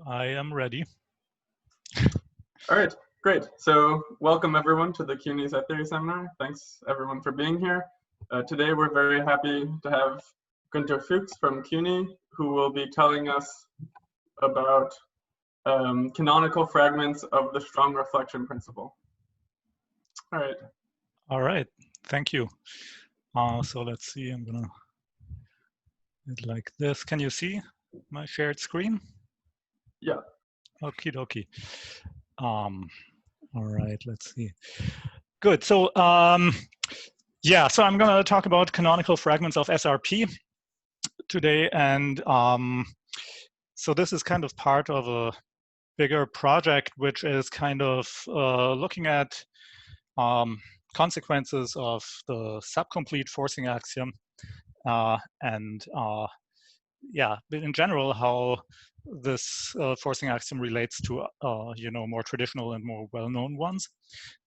I am ready. All right, great. So welcome everyone to the CUNY Set Theory Seminar. Thanks everyone for being here. Today we're very happy to have Gunter Fuchs from CUNY, who will be telling us about canonical fragments of the strong reflection principle. All right. All right, thank you. So let's see, I'm gonna do it like this. Can you see my shared screen? Yeah. Okie dokie. All right, let's see. Good, so yeah, so I'm gonna talk about canonical fragments of SRP today. And so this is kind of part of a bigger project, which is kind of looking at consequences of the subcomplete forcing axiom and yeah, but in general, how this forcing axiom relates to more traditional and more well-known ones.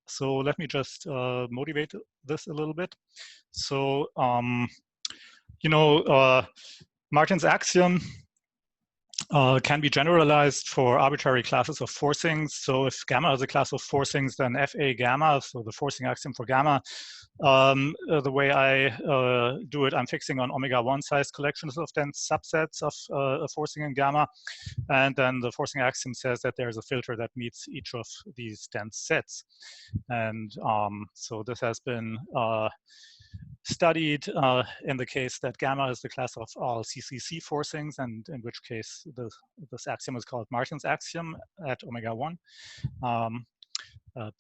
So let me just motivate this a little bit. So Martin's axiom can be generalized for arbitrary classes of forcings. So if gamma is a class of forcings, then FA gamma, so the forcing axiom for gamma, the way I do it, I'm fixing on omega-1 sized collections of dense subsets of a forcing in gamma. And then the forcing axiom says that there's a filter that meets each of these dense sets. And so this has been studied in the case that gamma is the class of all CCC forcings, and in which case this axiom is called Martin's axiom at omega-1.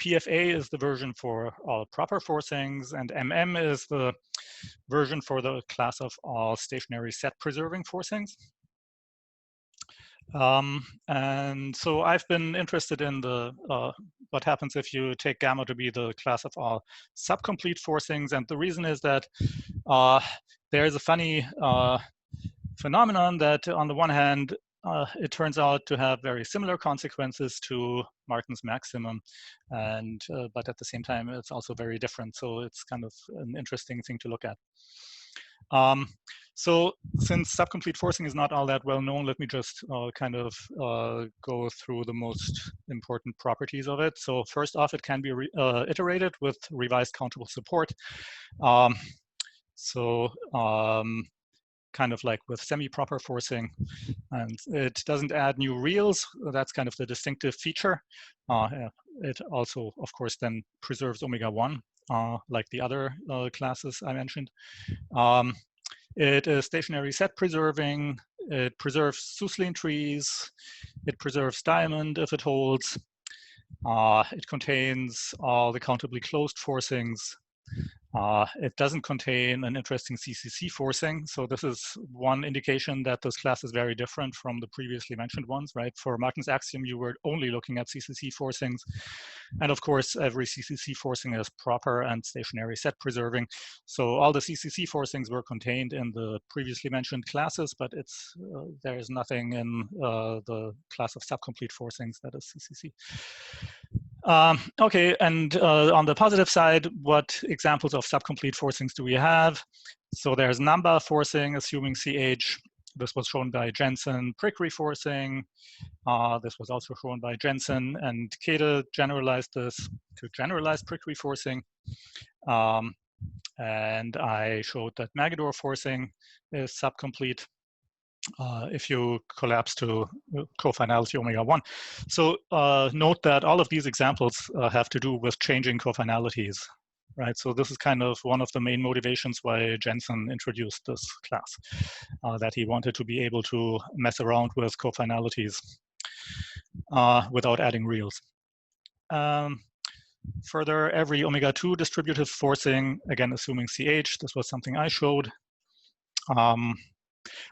PFA is the version for all proper forcings, and MM is the version for the class of all stationary set-preserving forcings. And so I've been interested in the what happens if you take gamma to be the class of all subcomplete forcings, and the reason is that there's a funny phenomenon that on the one hand it turns out to have very similar consequences to Martin's maximum, and but at the same time it's also very different. So it's kind of an interesting thing to look at. So since subcomplete forcing is not all that well known, let me just kind of go through the most important properties of it. So first off, it can be iterated with revised countable support. Kind of like with semi-proper forcing, and it doesn't add new reals. That's kind of the distinctive feature. It also, of course, then preserves omega-1, like the other classes I mentioned. It is stationary set preserving. It preserves Susslin trees. It preserves diamond if it holds. It contains all the countably closed forcings. It doesn't contain an interesting CCC forcing. So this is one indication that this class is very different from the previously mentioned ones, right? For Martin's axiom, you were only looking at CCC forcings. And of course, every CCC forcing is proper and stationary set preserving. So all the CCC forcings were contained in the previously mentioned classes, but there is nothing in the class of subcomplete forcings that is CCC. Okay, and on the positive side, what examples of subcomplete forcings do we have? So there's Namba forcing, assuming CH. This was shown by Jensen. Prickry forcing. This was also shown by Jensen, and Kede generalized this to generalized prickry forcing. And I showed that Magador forcing is subcomplete if you collapse to cofinality omega-1. So note that all of these examples have to do with changing cofinalities, right? So this is kind of one of the main motivations why Jensen introduced this class, that he wanted to be able to mess around with cofinalities without adding reals. Further, every omega-2 distributive forcing, again, assuming CH, this was something I showed.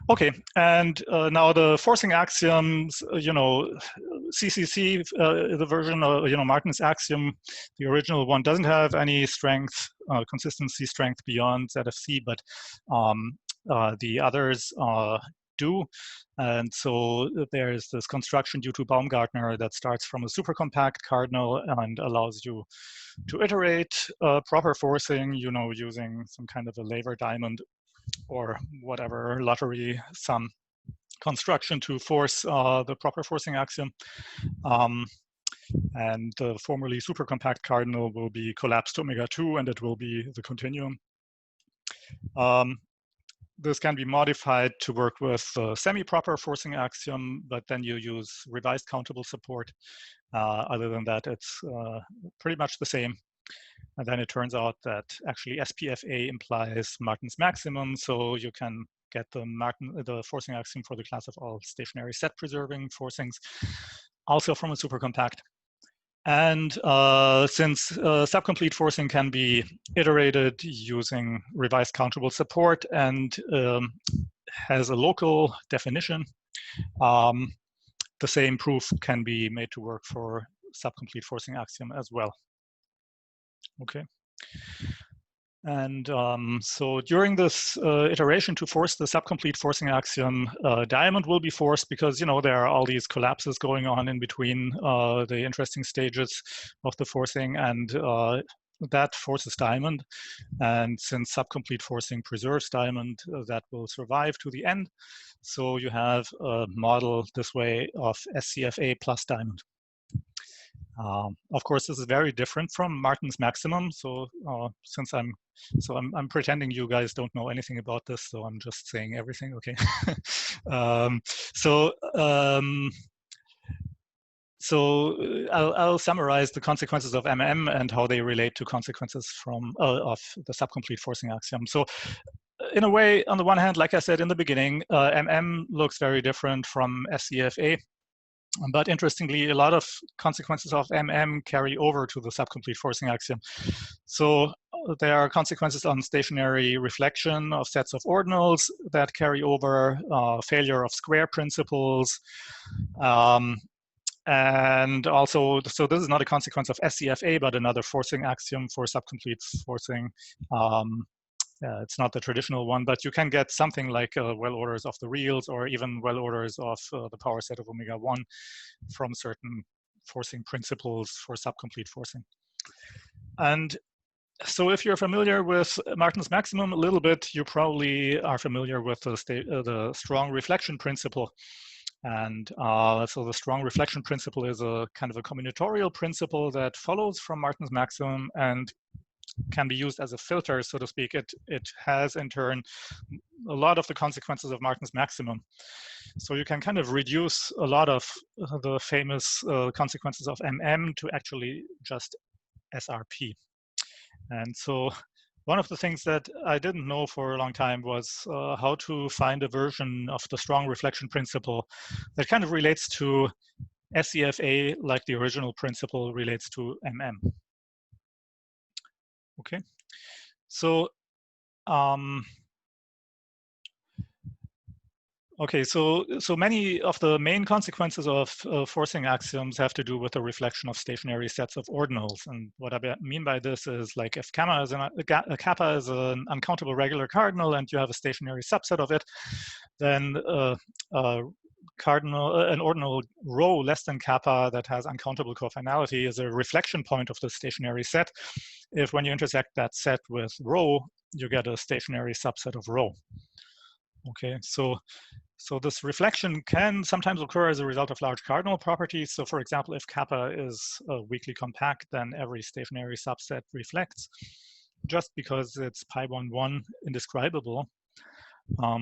Okay, and now the forcing axioms, CCC, the version of, Martin's axiom, the original one doesn't have any strength, consistency strength beyond ZFC, but the others do. And so there's this construction due to Baumgartner that starts from a supercompact cardinal and allows you to iterate proper forcing, using some kind of a Laver diamond or whatever lottery sum construction to force the proper forcing axiom. And the formerly supercompact cardinal will be collapsed to omega-2, and it will be the continuum. This can be modified to work with semi-proper forcing axiom, but then you use revised countable support. Other than that, it's pretty much the same. And then it turns out that actually SPFA implies Martin's maximum, so you can get the forcing axiom for the class of all stationary set preserving forcings, also from a supercompact. And since subcomplete forcing can be iterated using revised countable support and has a local definition, the same proof can be made to work for subcomplete forcing axiom as well. Okay. And so during this iteration to force the subcomplete forcing axiom, diamond will be forced because, you know, there are all these collapses going on in between the interesting stages of the forcing, and that forces diamond. And since subcomplete forcing preserves diamond, that will survive to the end. So you have a model this way of SCFA plus diamond. Of course, this is very different from Martin's maximum. So since I'm pretending you guys don't know anything about this, so I'm just saying everything. Okay. I'll summarize the consequences of MM and how they relate to consequences from of the subcomplete forcing axiom. So in a way, on the one hand, like I said in the beginning, MM looks very different from SCFA. But interestingly, a lot of consequences of MM carry over to the subcomplete forcing axiom. So there are consequences on stationary reflection of sets of ordinals that carry over, failure of square principles. And also, so this is not a consequence of SCFA, but another forcing axiom for subcomplete forcing. It's not the traditional one, but you can get something like well orders of the reals, or even well orders of the power set of omega-1 from certain forcing principles for subcomplete forcing. And so if you're familiar with Martin's maximum a little bit, you probably are familiar with the strong reflection principle. And so the strong reflection principle is a kind of a combinatorial principle that follows from Martin's maximum and can be used as a filter, so to speak. It has in turn a lot of the consequences of Martin's maximum. So you can kind of reduce a lot of the famous consequences of MM to actually just SRP. And so one of the things that I didn't know for a long time was how to find a version of the strong reflection principle that kind of relates to SCFA like the original principle relates to MM. Okay, so so many of the main consequences of forcing axioms have to do with the reflection of stationary sets of ordinals. And what I mean by this is, like, if kappa is kappa is an uncountable regular cardinal and you have a stationary subset of it, then an ordinal rho less than kappa that has uncountable cofinality is a reflection point of the stationary set. If when you intersect that set with rho, you get a stationary subset of rho. Okay, so this reflection can sometimes occur as a result of large cardinal properties. So for example, if kappa is weakly compact, then every stationary subset reflects, just because it's pi1,1 indescribable.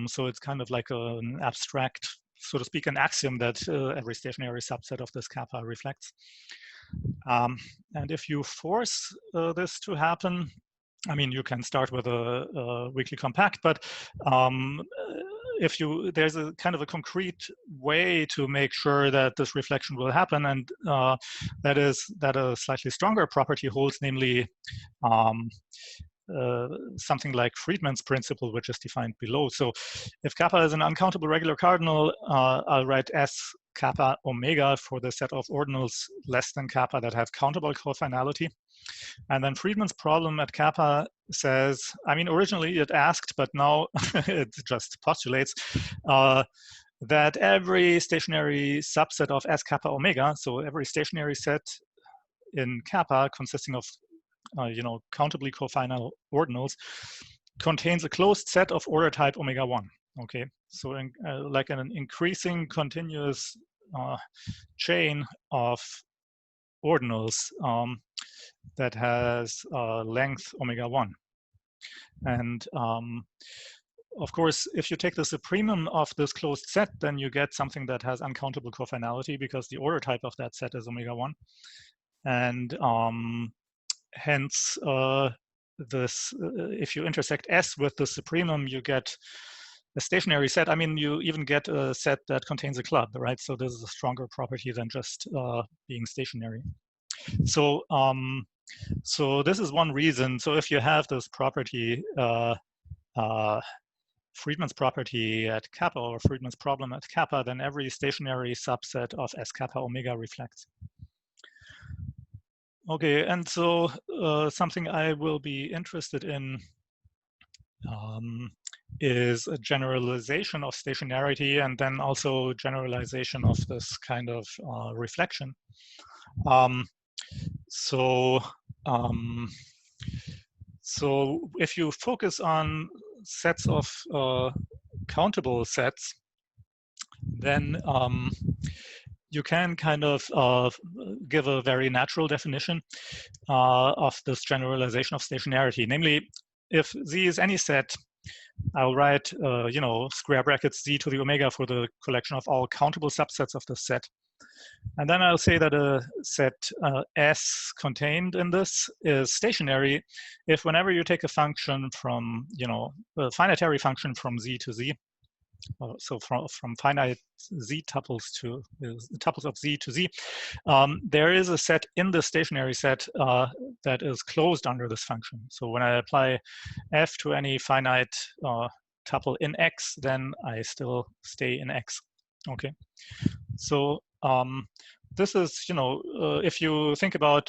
So it's kind of like an abstract, so to speak, an axiom that every stationary subset of this kappa reflects. And if you force this to happen, I mean, you can start with a weakly compact, but there's a kind of a concrete way to make sure that this reflection will happen, and that is that a slightly stronger property holds, namely something like Friedman's principle, which is defined below. So if kappa is an uncountable regular cardinal, I'll write S kappa omega for the set of ordinals less than kappa that have countable cofinality. And then Friedman's problem at kappa says, I mean, originally it asked, but now it just postulates that every stationary subset of S kappa omega, so every stationary set in kappa consisting of countably cofinal ordinals, contains a closed set of order type omega-1. Okay, so like an increasing continuous chain of ordinals that has length omega-1. And of course, if you take the supremum of this closed set, then you get something that has uncountable cofinality because the order type of that set is omega-1. And hence, if you intersect S with the supremum, you get a stationary set. I mean, you even get a set that contains a club, right? So this is a stronger property than just being stationary. So, so this is one reason. So if you have this property, Friedman's property at kappa, or Friedman's problem at kappa, then every stationary subset of S kappa omega reflects. Okay, and so something I will be interested in is a generalization of stationarity, and then also generalization of this kind of reflection. So if you focus on sets of countable sets, then you can kind of give a very natural definition of this generalization of stationarity. Namely, if Z is any set, I'll write, you know, square brackets Z to the omega for the collection of all countable subsets of the set. And then I'll say that a set S contained in this is stationary if whenever you take a function from, you know, a finitary function from Z to Z, so from finite Z tuples to tuples of Z to Z, there is a set in the stationary set that is closed under this function. So when I apply F to any finite tuple in X, then I still stay in X. Okay, so this is, you know, if you think about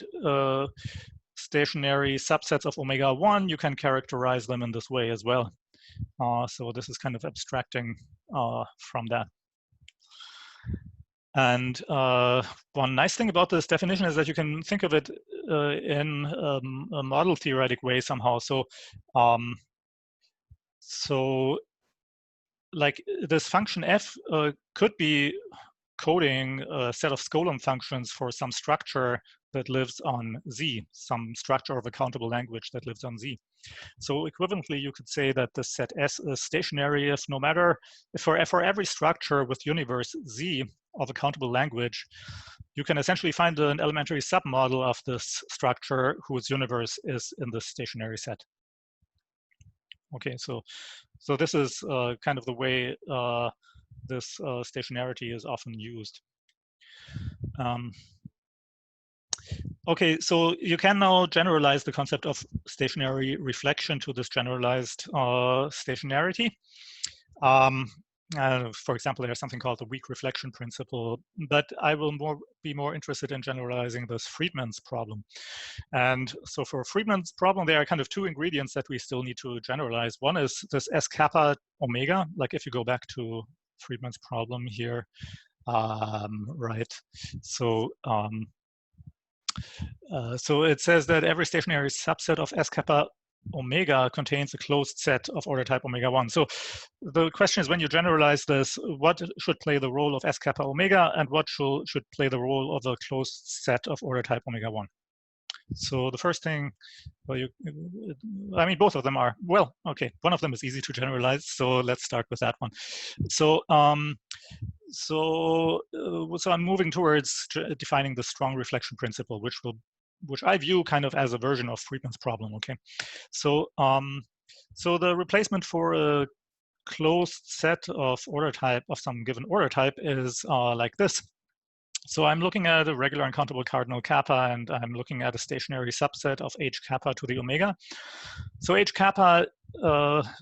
stationary subsets of omega-1, you can characterize them in this way as well. So this is kind of abstracting from that. And one nice thing about this definition is that you can think of it in a model theoretic way somehow. So, like this function f could be coding a set of Skolem functions for some structure that lives on Z, some structure of a countable language that lives on Z. So equivalently, you could say that the set S is stationary if no matter, for every structure with universe Z of a countable language, you can essentially find an elementary submodel of this structure whose universe is in the stationary set. Okay, so this is kind of the way this stationarity is often used. Okay, so you can now generalize the concept of stationary reflection to this generalized stationarity. For example, there's something called the weak reflection principle, but I will be more interested in generalizing this Friedman's problem. And so for Friedman's problem, there are kind of two ingredients that we still need to generalize. One is this S kappa omega, like if you go back to Friedman's problem here, right? So, so it says that every stationary subset of S kappa omega contains a closed set of order type omega-1. So the question is, when you generalize this, what should play the role of S kappa omega and what should play the role of a closed set of order type omega-1? So the first thing, well, I mean, both of them are, well, okay, one of them is easy to generalize, so let's start with that one. So, so I'm moving towards defining the strong reflection principle, which I view kind of as a version of Friedman's problem, okay? So, so the replacement for a closed set of order type, of some given order type, is like this. So I'm looking at a regular uncountable cardinal kappa, and I'm looking at a stationary subset of H kappa to the omega. So H kappa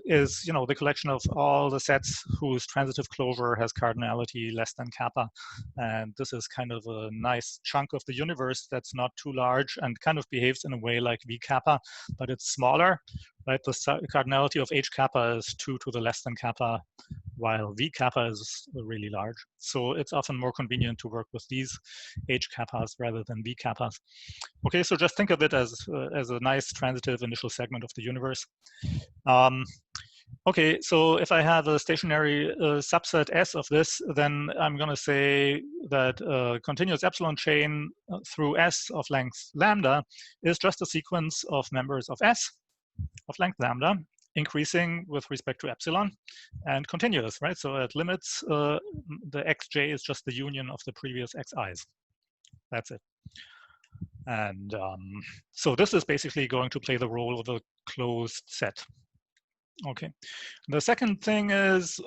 is, you know, the collection of all the sets whose transitive closure has cardinality less than kappa. And this is kind of a nice chunk of the universe that's not too large and kind of behaves in a way like V kappa, but it's smaller, right? The cardinality of H kappa is 2 to the less than kappa, while V kappa is really large. So it's often more convenient to work with these H kappas rather than V kappas. Okay, so just think of it as a nice transitive initial segment of the universe. Okay, so if I have a stationary subset S of this, then I'm going to say that a continuous epsilon chain through S of length lambda is just a sequence of members of S of length lambda, increasing with respect to epsilon and continuous, right? So at limits, the xj is just the union of the previous xi's. That's it. And so this is basically going to play the role of a closed set. Okay. The second thing is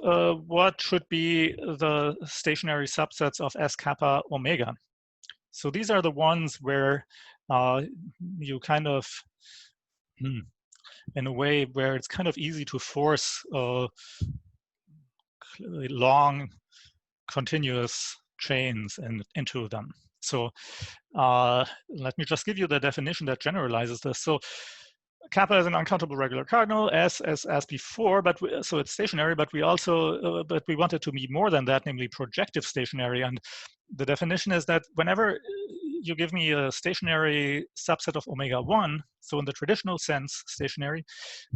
what should be the stationary subsets of S kappa omega. So these are the ones where you kind of, in a way where it's kind of easy to force long continuous chains into them. So let me just give you the definition that generalizes this. So kappa is an uncountable regular cardinal, as before, but so it's stationary. But we also, but we want it to be more than that, namely projective stationary. And the definition is that whenever you give me a stationary subset of omega 1, so in the traditional sense stationary,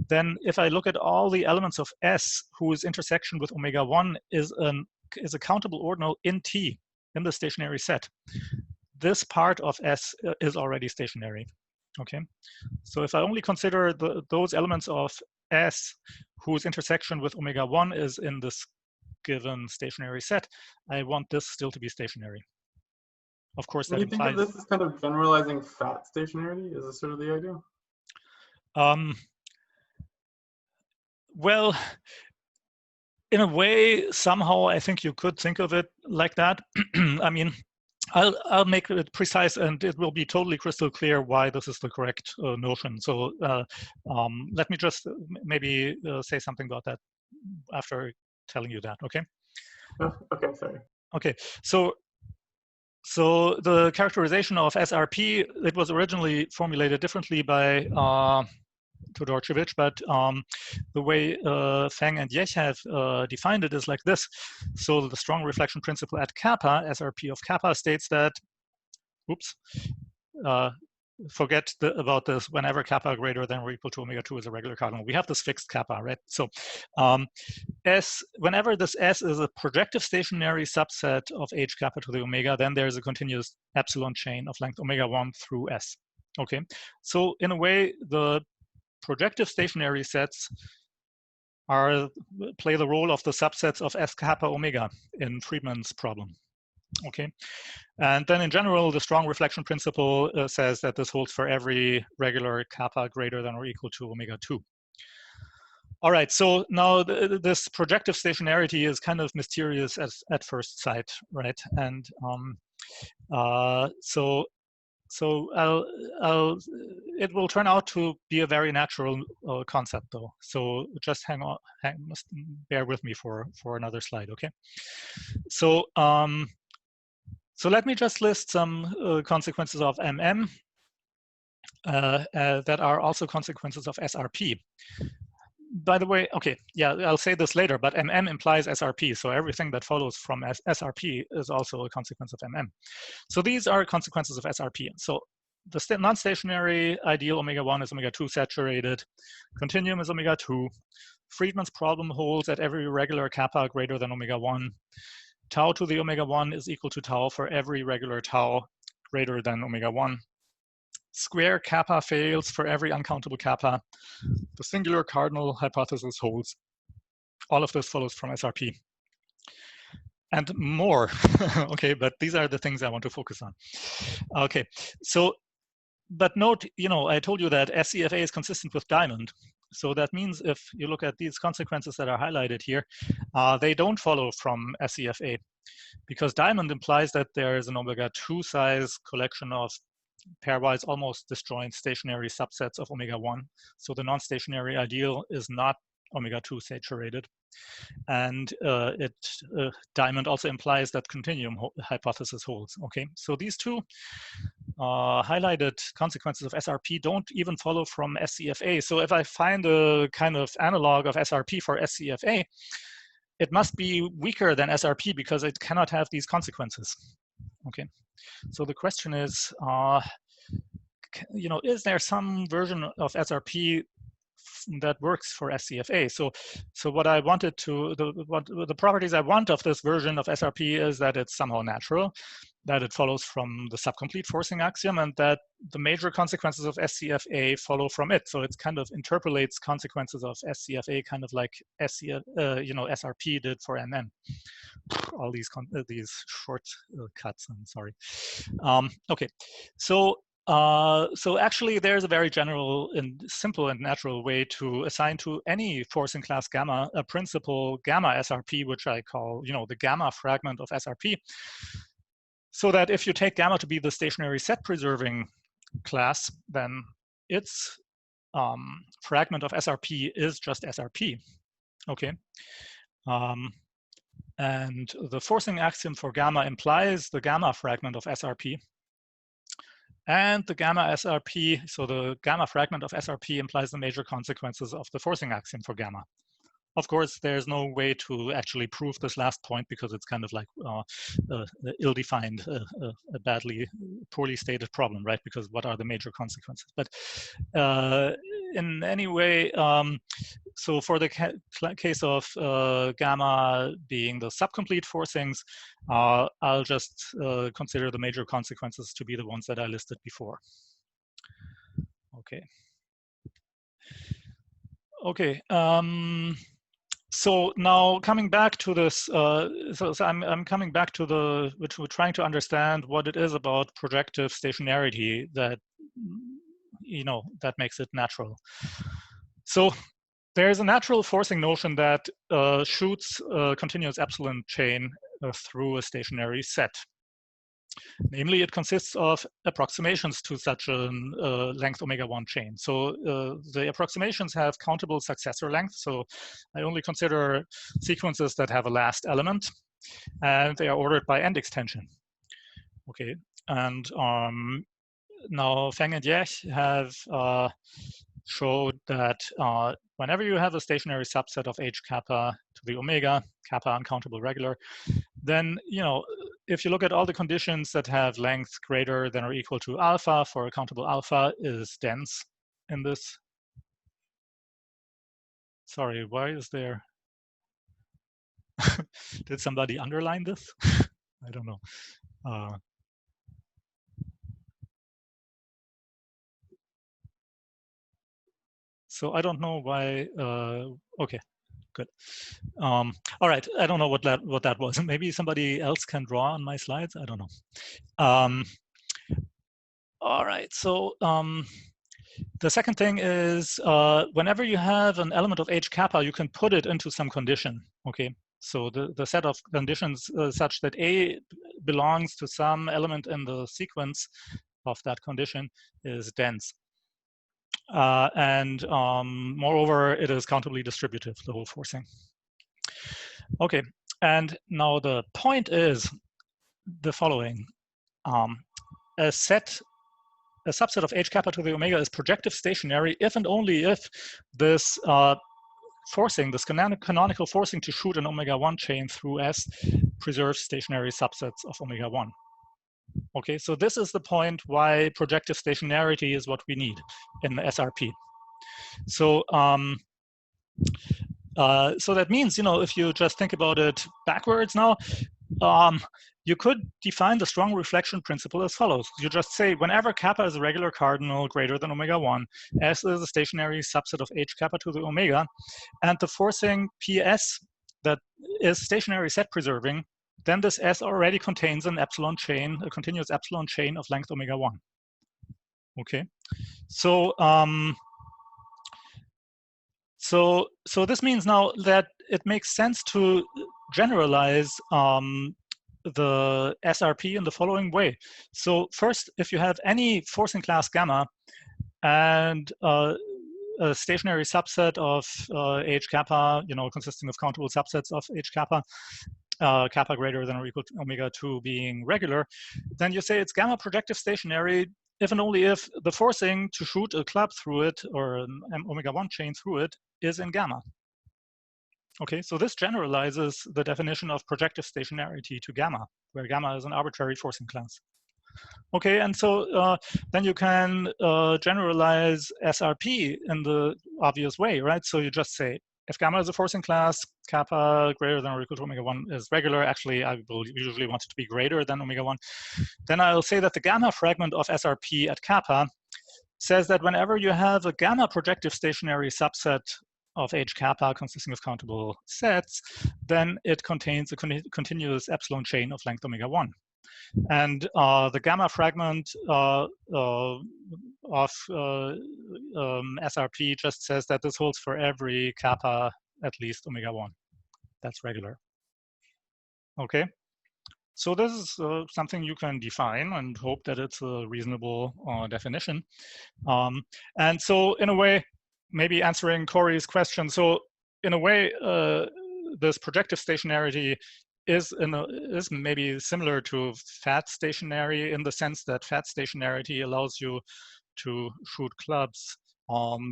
then if I look at all the elements of S whose intersection with omega 1 is a countable ordinal in T in the stationary set, this part of S is already stationary. Okay, so if I only consider those elements of S whose intersection with omega 1 is in this given stationary set, I want this still to be stationary. Of course, that implies. Do you think of this as kind of generalizing fat stationarity? Is this sort of the idea? Well, in a way, somehow I think you could think of it like that. I mean, I'll make it precise, and it will be totally crystal clear why this is the correct notion. So let me just maybe say something about that after telling you that, okay? Oh, okay, sorry. Okay, so the characterization of SRP, it was originally formulated differently by Todorchevich, but the way Feng and Yech have defined it is like this. So the strong reflection principle at kappa, SRP of kappa, states that, oops, forget about this, whenever kappa greater than or equal to omega 2 is a regular cardinal. We have this fixed kappa, right? So whenever this S is a projective stationary subset of H kappa to the omega, then there's a continuous epsilon chain of length omega 1 through S. Okay, so in a way, the projective stationary sets play the role of the subsets of S kappa omega in Friedman's problem. Okay, and then in general, the strong reflection principle says that this holds for every regular kappa greater than or equal to omega 2. All right, so now this projective stationarity is kind of mysterious at first sight, right? And so it will turn out to be a very natural concept, though. So just bear with me for another slide, okay? So so let me just list some consequences of MM that are also consequences of SRP. By the way, okay, yeah, I'll say this later, but MM implies SRP, so everything that follows from SRP is also a consequence of MM. So these are consequences of SRP. So the non-stationary ideal omega 1 is omega 2 saturated, continuum is omega 2, Friedman's problem holds at every regular kappa greater than omega 1, tau to the omega 1 is equal to tau for every regular tau greater than omega 1. Square kappa fails for every uncountable kappa. The singular cardinal hypothesis holds. All of this follows from SRP. And more, okay, but these are the things I want to focus on. Okay, so, but note, I told you that SCFA is consistent with diamond. So that means if you look at these consequences that are highlighted here, they don't follow from SCFA, because diamond implies that there is an omega 2 size collection of pairwise almost disjoint stationary subsets of omega 1. So the non-stationary ideal is not omega 2 saturated. And diamond also implies that continuum hypothesis holds. Okay, so these two highlighted consequences of SRP don't even follow from SCFA. So if I find a kind of analog of SRP for SCFA, it must be weaker than SRP because it cannot have these consequences. Okay, so the question is, is there some version of SRP works for SCFA. So what I wanted to, the properties I want of this version of SRP is that it's somehow natural, that it follows from the subcomplete forcing axiom, and that the major consequences of SCFA follow from it. So it kind of interpolates consequences of SCFA, kind of like SRP did for NN. All these short cuts. I'm sorry. Okay, so actually, there's a very general and simple and natural way to assign to any force in class gamma a principal gamma SRP, which I call, the gamma fragment of SRP. So that if you take gamma to be the stationary set preserving class, then its fragment of SRP is just SRP. Okay. And the forcing axiom for gamma implies the gamma fragment of SRP. And the gamma SRP, so the gamma fragment of SRP implies the major consequences of the forcing axiom for gamma. Of course, there's no way to actually prove this last point because it's kind of like ill-defined, a poorly stated problem, right? Because what are the major consequences? But in any way, so for the case of gamma being the subcomplete forcings, I'll just consider the major consequences to be the ones that I listed before. Okay. Okay. So now coming back to this, so I'm coming back to which we're trying to understand what it is about projective stationarity that, that makes it natural. So there's a natural forcing notion that shoots a continuous epsilon chain through a stationary set. Namely, it consists of approximations to such a length omega-1 chain. So the approximations have countable successor length. So I only consider sequences that have a last element, and they are ordered by end extension. Okay, and now Feng and Yeh have showed that whenever you have a stationary subset of H kappa to the omega, kappa uncountable regular, then, if you look at all the conditions that have length greater than or equal to alpha, for a countable alpha is dense in this. Sorry, why is there? Did somebody underline this? I don't know. So I don't know why. Okay, good. All right, I don't know what that was. Maybe somebody else can draw on my slides. I don't know. All right, so the second thing is whenever you have an element of H kappa, you can put it into some condition. Okay, so the set of conditions such that A belongs to some element in the sequence of that condition is dense. And moreover, it is countably distributive, the whole forcing. Okay, and now the point is the following. A subset of H kappa to the omega is projective stationary if and only if this forcing, this canonical forcing to shoot an omega-1 chain through S preserves stationary subsets of omega-1. Okay, so this is the point why projective stationarity is what we need in the SRP. So, so that means, if you just think about it backwards now, you could define the strong reflection principle as follows. You just say, whenever kappa is a regular cardinal greater than omega-1, S is a stationary subset of H kappa to the omega, and the forcing PS that is stationary set preserving, then this S already contains an epsilon chain, a continuous epsilon chain of length omega-1. Okay, so so this means now that it makes sense to generalize the SRP in the following way. So first, if you have any forcing class gamma and a stationary subset of H kappa, consisting of countable subsets of H kappa, kappa greater than or equal to omega-2 being regular, then you say it's gamma projective stationary if and only if the forcing to shoot a club through it or an omega-1 chain through it is in gamma. Okay, so this generalizes the definition of projective stationarity to gamma, where gamma is an arbitrary forcing class. Okay, and so then you can generalize SRP in the obvious way, right? So you just say, if gamma is a forcing class, kappa greater than or equal to omega-1 is regular. Actually, I will usually want it to be greater than omega-1. Then I'll say that the gamma fragment of SRP at kappa says that whenever you have a gamma projective stationary subset of H kappa consisting of countable sets, then it contains a continuous epsilon chain of length omega-1. And the gamma fragment of SRP just says that this holds for every kappa at least omega-1. That's regular. Okay. So this is something you can define and hope that it's a reasonable definition. And so in a way, maybe answering Corey's question, so in a way, this projective stationarity is maybe similar to fat stationary in the sense that fat stationarity allows you to shoot clubs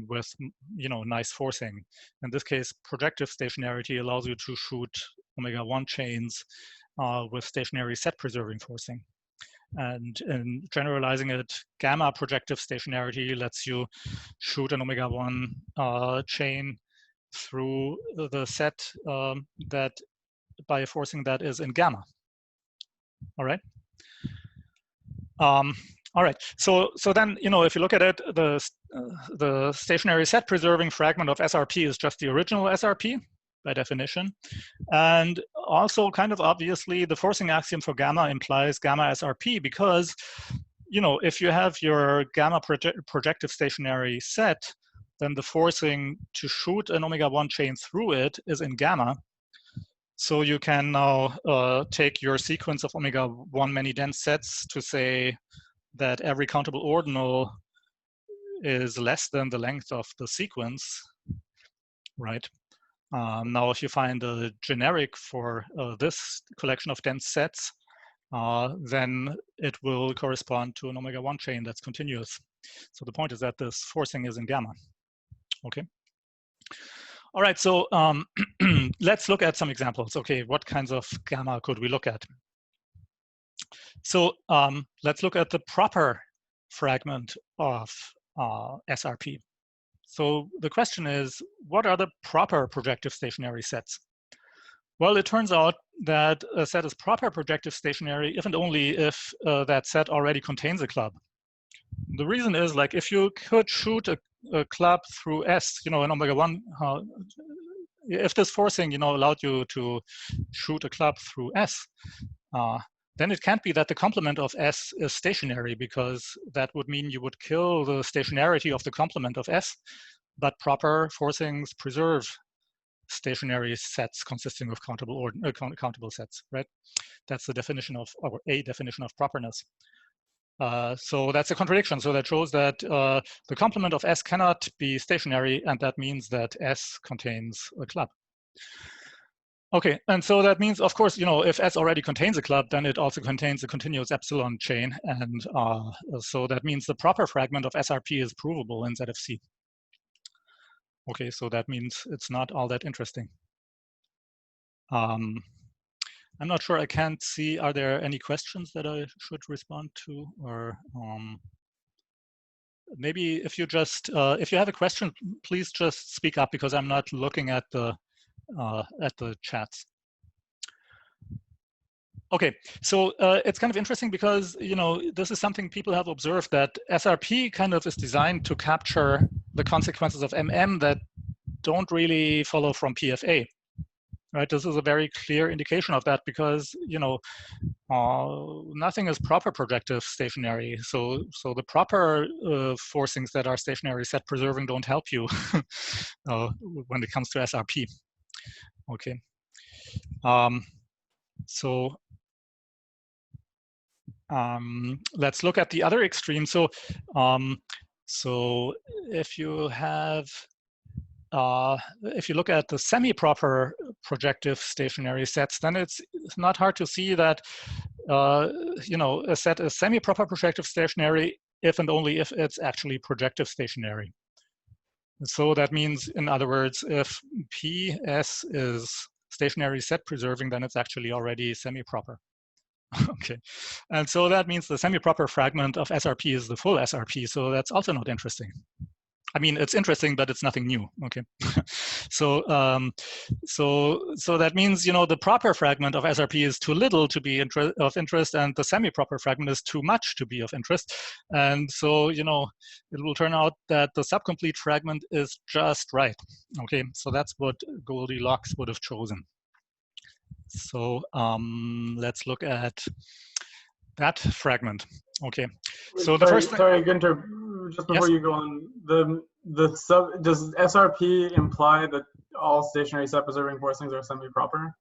with nice forcing. In this case, projective stationarity allows you to shoot omega-1 chains with stationary set preserving forcing. And in generalizing it, gamma projective stationarity lets you shoot an omega-1 chain through the set that by a forcing that is in gamma. All right. All right. So then if you look at it, the stationary set preserving fragment of SRP is just the original SRP by definition, and also kind of obviously the forcing axiom for gamma implies gamma SRP because if you have your gamma projective stationary set, then the forcing to shoot an omega-1 chain through it is in gamma. So you can now take your sequence of omega-1 many dense sets to say that every countable ordinal is less than the length of the sequence, right? Now, if you find a generic for this collection of dense sets, then it will correspond to an omega-1 chain that's continuous. So the point is that this forcing is in gamma, okay? All right, so let's look at some examples. Okay, what kinds of gamma could we look at? So let's look at the proper fragment of SRP. So the question is, what are the proper projective stationary sets? Well, it turns out that a set is proper projective stationary if and only if that set already contains a club. The reason is, like, if you could shoot a club through S, an omega-1, if this forcing, allowed you to shoot a club through S, then it can't be that the complement of S is stationary, because that would mean you would kill the stationarity of the complement of S, but proper forcings preserve stationary sets consisting of countable sets, right? That's the definition of, or a definition of properness. So that's a contradiction. So that shows that the complement of S cannot be stationary, and that means that S contains a club. Okay, and so that means, of course, if S already contains a club, then it also contains a continuous epsilon chain, and so that means the proper fragment of SRP is provable in ZFC. Okay, so that means it's not all that interesting. I'm not sure, I can't see, are there any questions that I should respond to? Or maybe if you just, if you have a question, please just speak up, because I'm not looking at the chats. Okay, so it's kind of interesting because, this is something people have observed, that SRP kind of is designed to capture the consequences of MM that don't really follow from PFA. Right, this is a very clear indication of that, because nothing is proper projective stationary. So the proper forcings that are stationary set preserving don't help you when it comes to SRP. Okay, so let's look at the other extreme. So so if you have if you look at the semi-proper projective stationary sets, then it's not hard to see that a set is semi-proper projective stationary if and only if it's actually projective stationary. So that means, in other words, if PS is stationary set preserving, then it's actually already semi-proper. Okay, and so that means the semi-proper fragment of SRP is the full SRP, so that's also not interesting. I mean, it's interesting, but it's nothing new. Okay, so so that means the proper fragment of SRP is too little to be of interest, and the semi-proper fragment is too much to be of interest. And so it will turn out that the subcomplete fragment is just right. Okay, so that's what Goldilocks would have chosen. So let's look at that fragment. Okay, so the first thing. Sorry, Gunter, just before you go on, does SRP imply that all stationary set-preserving forcings are semi-proper?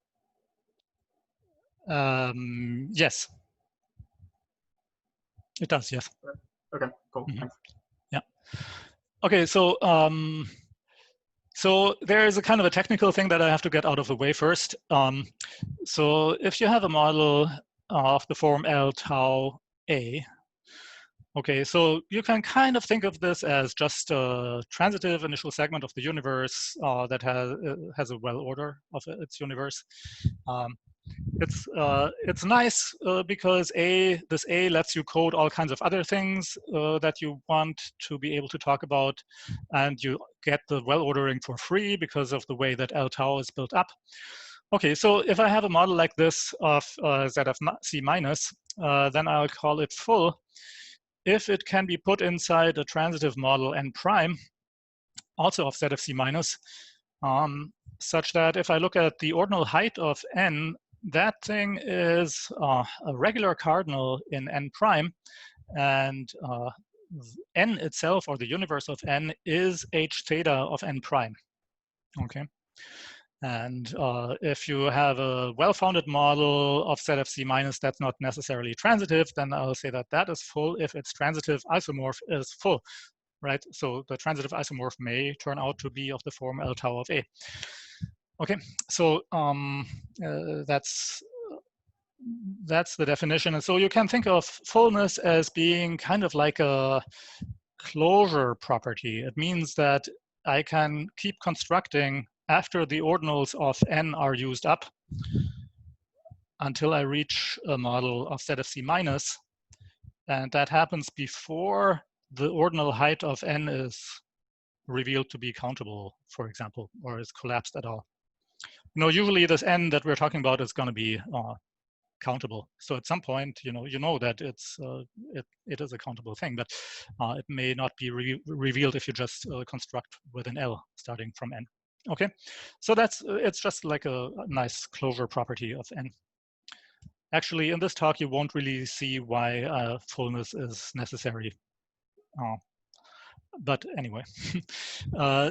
Yes, it does. Yes. Okay, cool. Thanks. Yeah. Okay, so so there is a kind of a technical thing that I have to get out of the way first. So if you have a model of the form L tau A, okay, so you can kind of think of this as just a transitive initial segment of the universe that has a well order of its universe. It's nice because this A lets you code all kinds of other things that you want to be able to talk about, and you get the well ordering for free because of the way that L tau is built up. Okay, so if I have a model like this of Z of C minus, then I'll call it full if it can be put inside a transitive model N prime, also of Z of C minus, such that if I look at the ordinal height of N, that thing is a regular cardinal in N prime, and N itself, or the universe of N, is H theta of N prime. Okay. And if you have a well-founded model of Z of C minus that's not necessarily transitive, then I'll say that that is full if its transitive isomorph is full, right? So the transitive isomorph may turn out to be of the form L tau of A. Okay, so that's the definition. And so you can think of fullness as being kind of like a closure property. It means that I can keep constructing after the ordinals of N are used up until I reach a model of Z of C minus. And that happens before the ordinal height of N is revealed to be countable, for example, or is collapsed at all. Usually this N that we're talking about is going to be countable. So at some point, you know that it is a countable thing, but it may not be revealed if you just construct with an L starting from N. Okay, so it's just like a nice closure property of N. Actually, in this talk, you won't really see why fullness is necessary. But anyway,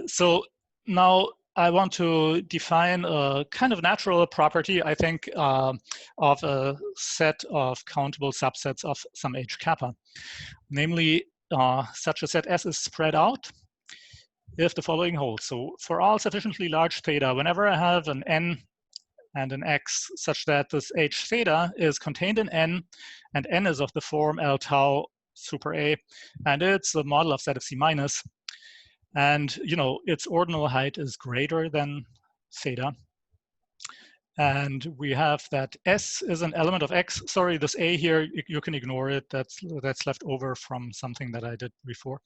so now I want to define a kind of natural property, I think, of a set of countable subsets of some H kappa. Namely, such a set S is spread out if the following holds. So for all sufficiently large theta, whenever I have an N and an X such that this H theta is contained in N, and N is of the form L tau super A, and it's the model of Z of C minus, and its ordinal height is greater than theta, and we have that S is an element of X. Sorry, this A here, you can ignore it. That's left over from something that I did before.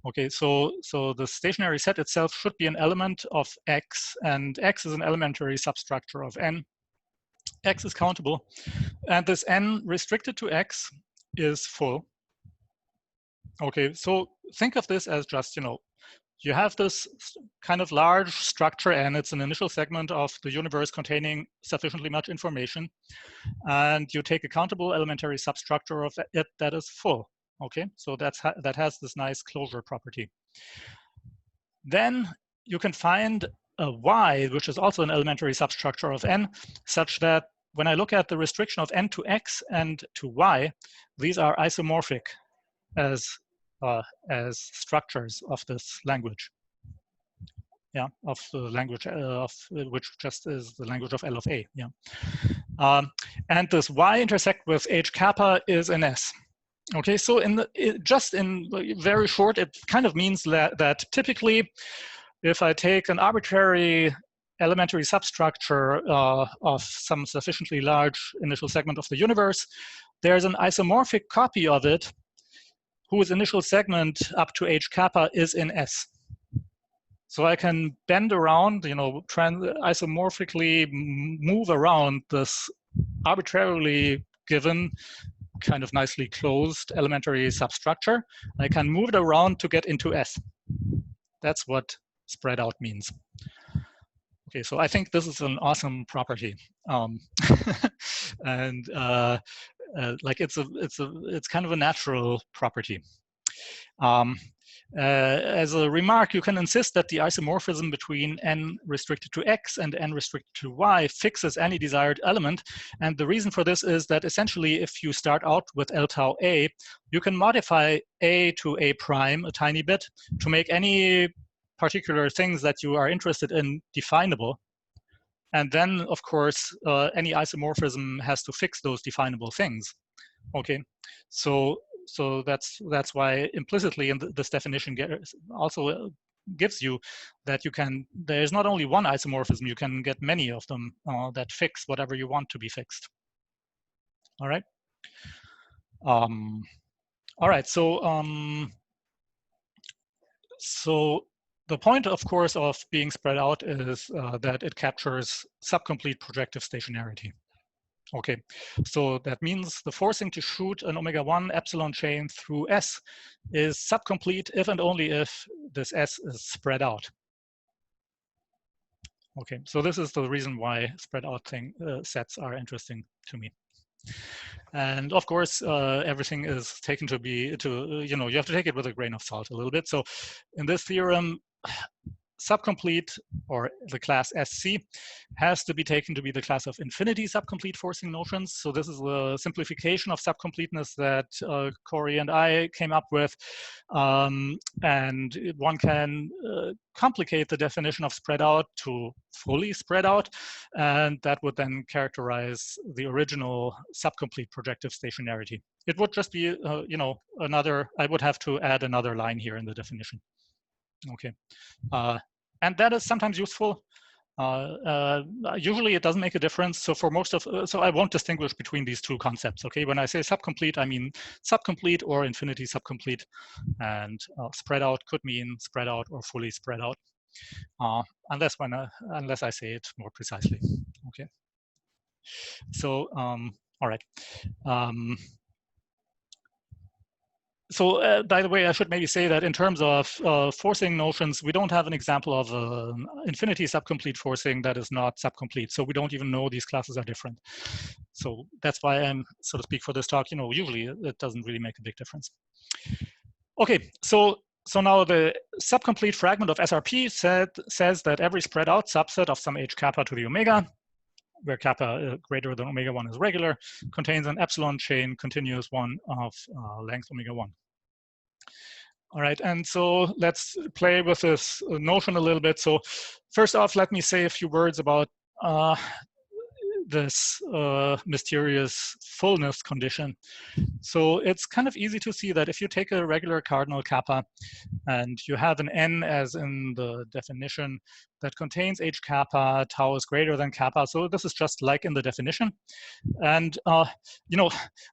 Okay, so the stationary set itself should be an element of X, and X is an elementary substructure of N. X is countable, and this N restricted to X is full. Okay, so think of this as just, you have this kind of large structure N. It's an initial segment of the universe containing sufficiently much information, and you take a countable elementary substructure of it that is full. Okay, so that has this nice closure property. Then you can find a Y, which is also an elementary substructure of N, such that when I look at the restriction of N to X and to Y, these are isomorphic as structures of this language. Yeah, of the language of which just is the language of L of A. Yeah, and this Y intersect with H kappa is an S. Okay, so just in very short, it kind of means that typically, if I take an arbitrary elementary substructure of some sufficiently large initial segment of the universe, there's an isomorphic copy of it whose initial segment up to h kappa is in S. So I can bend around, isomorphically move around this arbitrarily given, kind of nicely closed elementary substructure. I can move it around to get into S. That's what spread out means. Okay, so I think this is an awesome property, and like it's kind of a natural property. As a remark, you can insist that the isomorphism between n restricted to x and n restricted to y fixes any desired element. And the reason for this is that essentially, if you start out with L tau a, you can modify a to a prime a tiny bit to make any particular things that you are interested in definable. And then, of course, any isomorphism has to fix those definable things. Okay, so that's why implicitly in this definition also gives you that you can, there's not only one isomorphism, you can get many of them that fix whatever you want to be fixed. All right. All right. So the point, of course, of being spread out is that it captures subcomplete projective stationarity. Okay, so that means the forcing to shoot an omega-1 epsilon chain through S is subcomplete if and only if this S is spread out. Okay, so this is the reason why spread out sets are interesting to me. And of course, everything is taken to be, you have to take it with a grain of salt a little bit. So in this theorem, subcomplete, or the class SC, has to be taken to be the class of infinity subcomplete forcing notions. So this is the simplification of subcompleteness that Corey and I came up with. And one can complicate the definition of spread out to fully spread out. And that would then characterize the original subcomplete projective stationarity. It would just be, I would have to add another line here in the definition. Okay, and that is sometimes useful. Usually it doesn't make a difference. So for most of, so I won't distinguish between these two concepts. Okay, when I say subcomplete, I mean subcomplete or infinity subcomplete, and spread out could mean spread out or fully spread out, unless I say it more precisely. Okay. So all right. So by the way, I should maybe say that in terms of forcing notions, we don't have an example of infinity subcomplete forcing that is not subcomplete. So we don't even know these classes are different. So that's why I'm, so to speak, for this talk, usually it doesn't really make a big difference. Okay, so now the subcomplete fragment of SRP says that every spread out subset of some h kappa to the omega, where kappa greater than omega-1 is regular, contains an epsilon chain continuous one of length omega-1. All right, and so let's play with this notion a little bit. So first off, let me say a few words about this mysterious fullness condition. So it's kind of easy to see that if you take a regular cardinal kappa and you have an n as in the definition that contains h kappa, tau is greater than kappa. So this is just like in the definition. And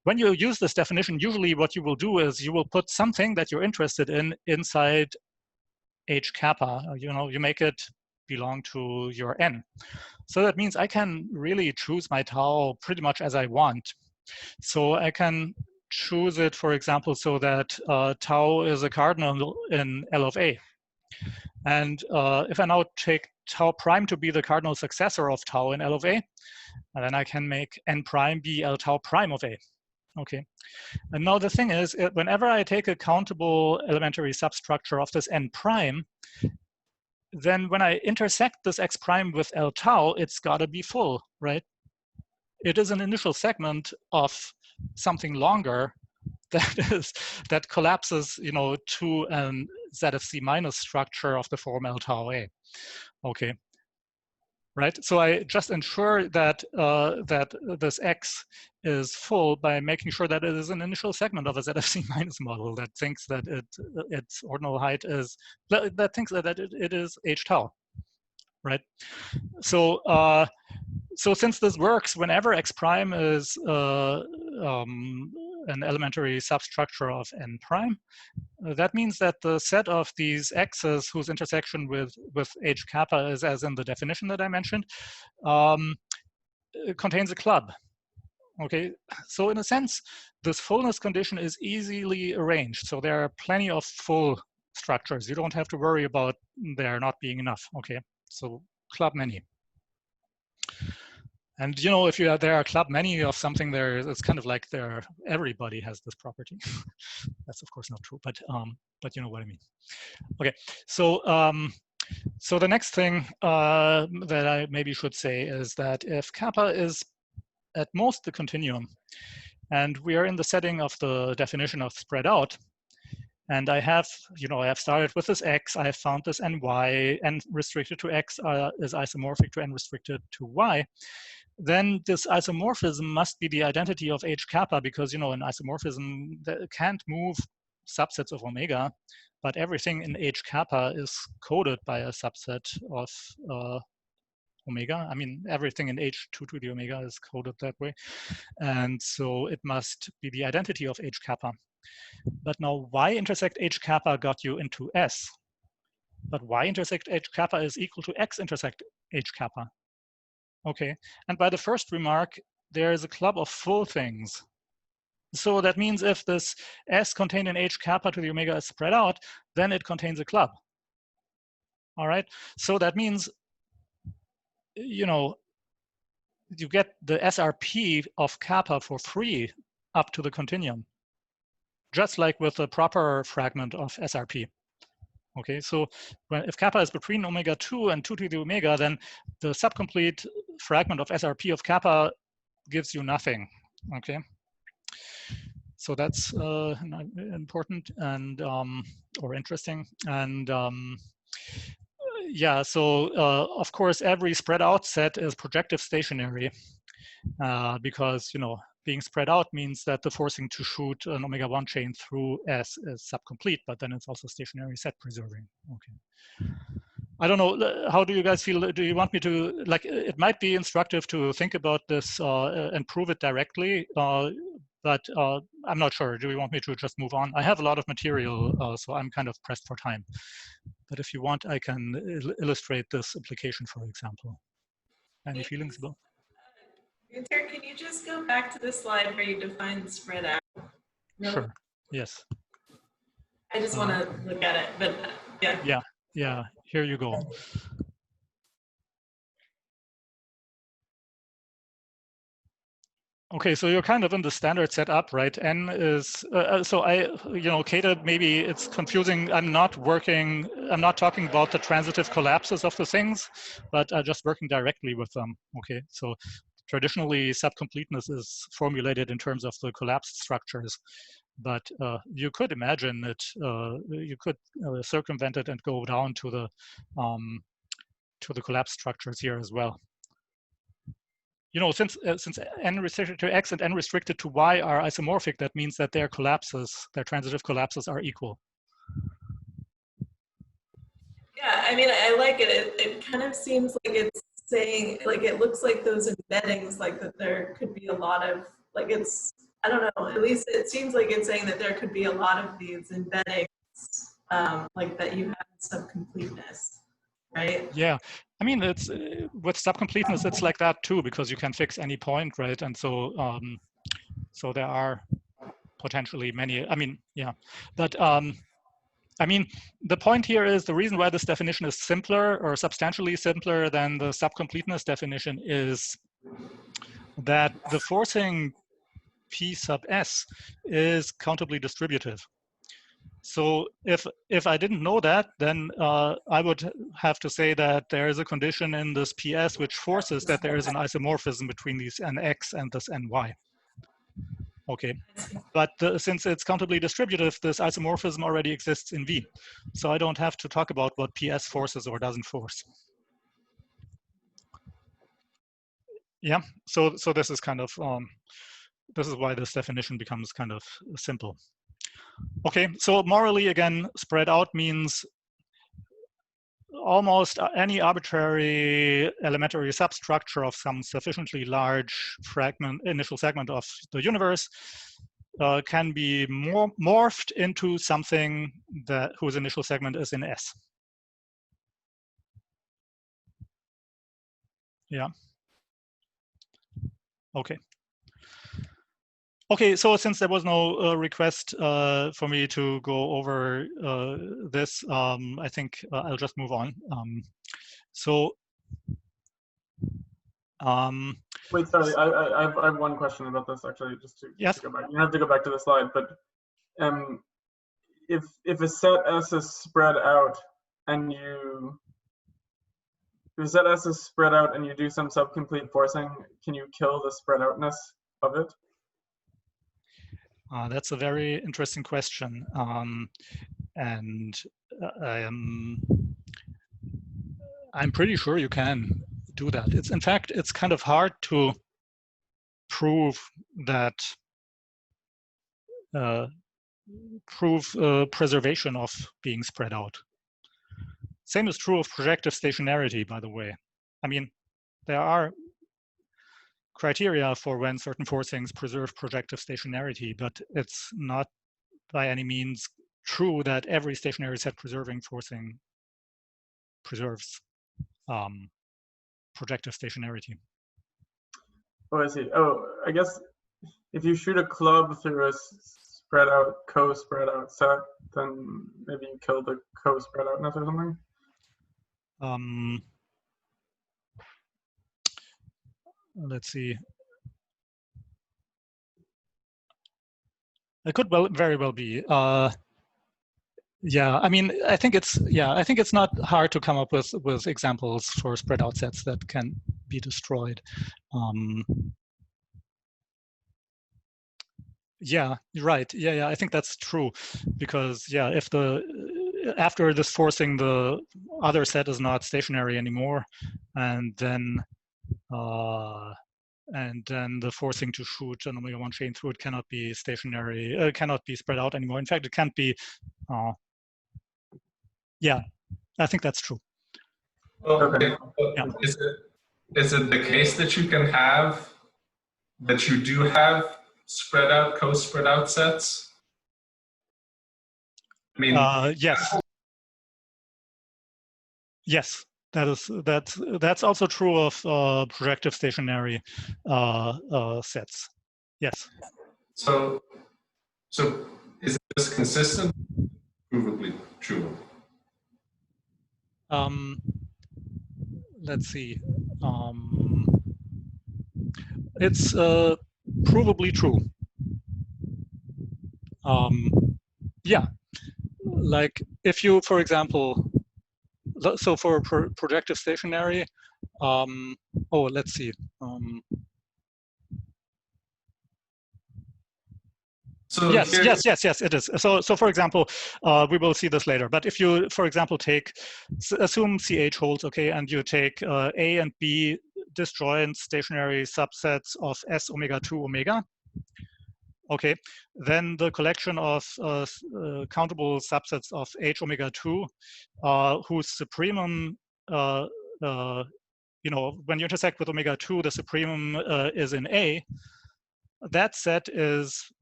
when you use this definition, usually what you will do is you will put something that you're interested in inside h kappa. You make it belong to your n. So that means I can really choose my tau pretty much as I want. So I can choose it, for example, so that tau is a cardinal in L of A. And if I now take tau prime to be the cardinal successor of tau in L of A, and then I can make n prime be L tau prime of A. Okay. And now the thing is, whenever I take a countable elementary substructure of this n prime, then when I intersect this x prime with L tau, it's got to be full, right? It is an initial segment of something longer that collapses, to an ZFC minus structure of the form L tau A. Okay, right? So I just ensure that that this X is full by making sure that it is an initial segment of a ZFC minus model that thinks that its ordinal height is, that thinks that it is h tau, right? So so since this works whenever x prime is an elementary substructure of n prime, that means that the set of these x's whose intersection with h kappa is as in the definition that I mentioned, it contains a club. Okay, so in a sense, this fullness condition is easily arranged. So there are plenty of full structures. You don't have to worry about there not being enough. Okay, so club many. And you know, if you are, there are club many of something, there it's kind of like there everybody has this property. That's of course not true, but you know what I mean. Okay, so so the next thing that I maybe should say is that if kappa is at most the continuum, and we are in the setting of the definition of spread out, and I have, you know, I have started with this x, I have found this ny, n restricted to x is isomorphic to n restricted to y, then this isomorphism must be the identity of h kappa, because, you know, an isomorphism can't move subsets of omega, but everything in h kappa is coded by a subset of omega. I mean, everything in h2 to the omega is coded that way. And so it must be the identity of h kappa. But now y intersect h kappa got you into S. But y intersect h kappa is equal to x intersect h kappa. Okay, and by the first remark, there is a club of full things. So that means if this S contained in h kappa to the omega is spread out, then it contains a club. All right, so that means, you know, you get the SRP of kappa for free up to the continuum, just like with the proper fragment of SRP. Okay, so if kappa is between omega 2 and 2 to the omega, then the subcomplete fragment of SRP of kappa gives you nothing. Okay, so that's important and or interesting. And yeah, so of course every spread out set is projective stationary because, you know, being spread out means that the forcing to shoot an omega 1 chain through S is subcomplete, but then it's also stationary set preserving. Okay. I don't know, how do you guys feel? Do you want me to, like, it might be instructive to think about this and prove it directly, but I'm not sure. Do you want me to just move on? I have a lot of material, so I'm kind of pressed for time. But if you want, I can illustrate this application, for example. Any feelings about? Gunter, can you just go back to the slide where you defined spread out? No? Sure, yes. I just want to look at it, but yeah. Yeah, here you go. Okay, so you're kind of in the standard setup, right? N is, so you know, Kata, maybe it's confusing. I'm not talking about the transitive collapses of the things, but just working directly with them. Okay, so traditionally subcompleteness is formulated in terms of the collapsed structures, but you could imagine it, you could circumvent it and go down to the collapsed structures here as well. You know, since n restricted to x and n restricted to y are isomorphic, that means that their collapses, their transitive collapses, are equal. Yeah, I mean, I like it. It kind of seems like it's saying, like, it looks like those embeddings, like that there could be a lot of, like, it's, I don't know, at least it seems like it's saying that there could be a lot of these embeddings, like that you have subcompleteness, right? Yeah, I mean, it's with subcompleteness, it's like that too, because you can fix any point, right? And so, so there are potentially many. I mean, yeah, but I mean, the point here is the reason why this definition is simpler or substantially simpler than the subcompleteness definition is that the forcing P sub S is countably distributive. So if I didn't know that, then I would have to say that there is a condition in this PS which forces that there is an isomorphism between these NX and this NY. Okay, but since it's countably distributive, this isomorphism already exists in V. So I don't have to talk about what PS forces or doesn't force. Yeah, so this is kind of, this is why this definition becomes kind of simple. Okay, so morally, again, spread out means almost any arbitrary elementary substructure of some sufficiently large initial segment of the universe can be morphed into something whose initial segment is in S. Yeah. Okay. Okay, so since there was no request for me to go over this, I think I'll just move on. Wait, sorry, I have one question about this actually, just to go back. You don't have to go back to the slide, but if a set S is spread out and you do some subcomplete forcing, can you kill the spread outness of it? That's a very interesting question, and I'm pretty sure you can do that. In fact, it's kind of hard to prove that preservation of being spread out. Same is true of projective stationarity, by the way. I mean, there are criteria for when certain forcings preserve projective stationarity, but it's not by any means true that every stationary set preserving forcing preserves projective stationarity. Oh, I see. Oh, I guess if you shoot a club through a spread out, co-spread out set, then maybe you kill the co-spread outness or something? Let's see. It could very well be. Yeah, I mean, I think it's not hard to come up with examples for spread out sets that can be destroyed. Yeah, you're right. Yeah, I think that's true, because yeah, if after this forcing, the other set is not stationary anymore, and then the forcing to shoot an omega-1 chain through it cannot be stationary, cannot be spread out anymore. In fact, it can't be. Yeah, I think that's true. Well, okay. Yeah. Is it the case that you can have, that you do have spread out, co-spread out sets? I mean, yes. Yes, that's also true of projective stationary sets. Yes. So is this consistent? Provably true. Let's see. It's provably true. Yeah, like if you, for example, so for projective stationary, let's see. So yes, it is. So for example, we will see this later. But if you, for example, assume CH holds, okay, and you take A and B disjoint stationary subsets of S omega 2 omega, okay, then the collection of countable subsets of H omega 2, whose supremum, when you intersect with omega 2, the supremum is in A. That set is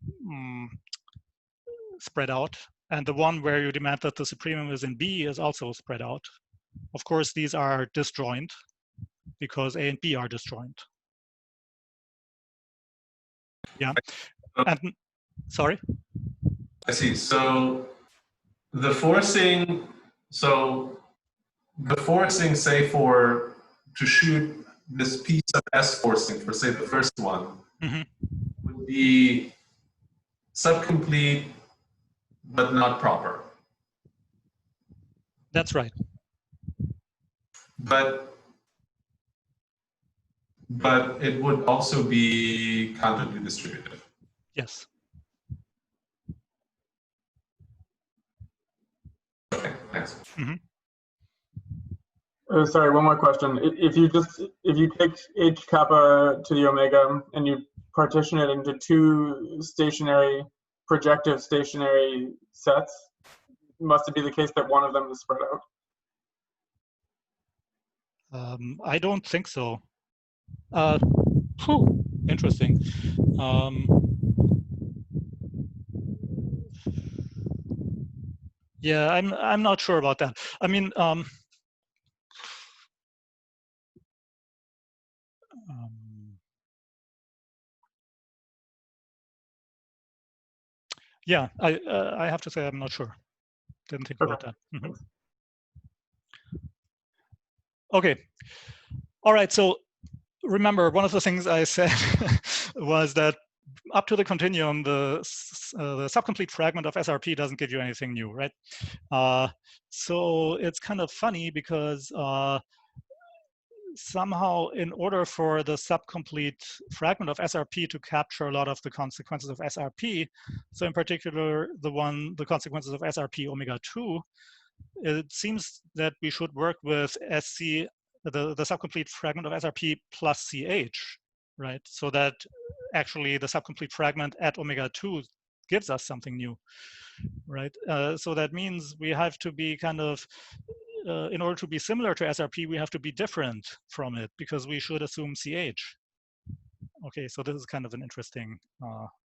spread out, and the one where you demand that the supremum is in B is also spread out. Of course, these are disjoint because A and B are disjoint. Yeah, and sorry? I see. So the forcing, say to shoot this piece of S forcing for, say, the first one, would be subcomplete but not proper. That's right. But it would also be countably distributive. Yes. Okay, thanks. Sorry, one more question. If you take H kappa to the omega and you partition it into two projective stationary sets, must it be the case that one of them is spread out? I don't think so. Interesting. Yeah, I'm not sure about that. I mean, yeah, I have to say I'm not sure. Didn't think about that. Mm-hmm. Okay. All right. So remember, one of the things I said was that up to the continuum, the subcomplete fragment of SRP doesn't give you anything new, right? So it's kind of funny because somehow, in order for the subcomplete fragment of SRP to capture a lot of the consequences of SRP, so in particular the consequences of SRP omega 2, it seems that we should work with SC, the subcomplete fragment of SRP plus CH, right? So that actually the subcomplete fragment at omega 2 gives us something new, right? So that means we have to be kind of, in order to be similar to SRP, we have to be different from it because we should assume CH. Okay, so this is kind of an interesting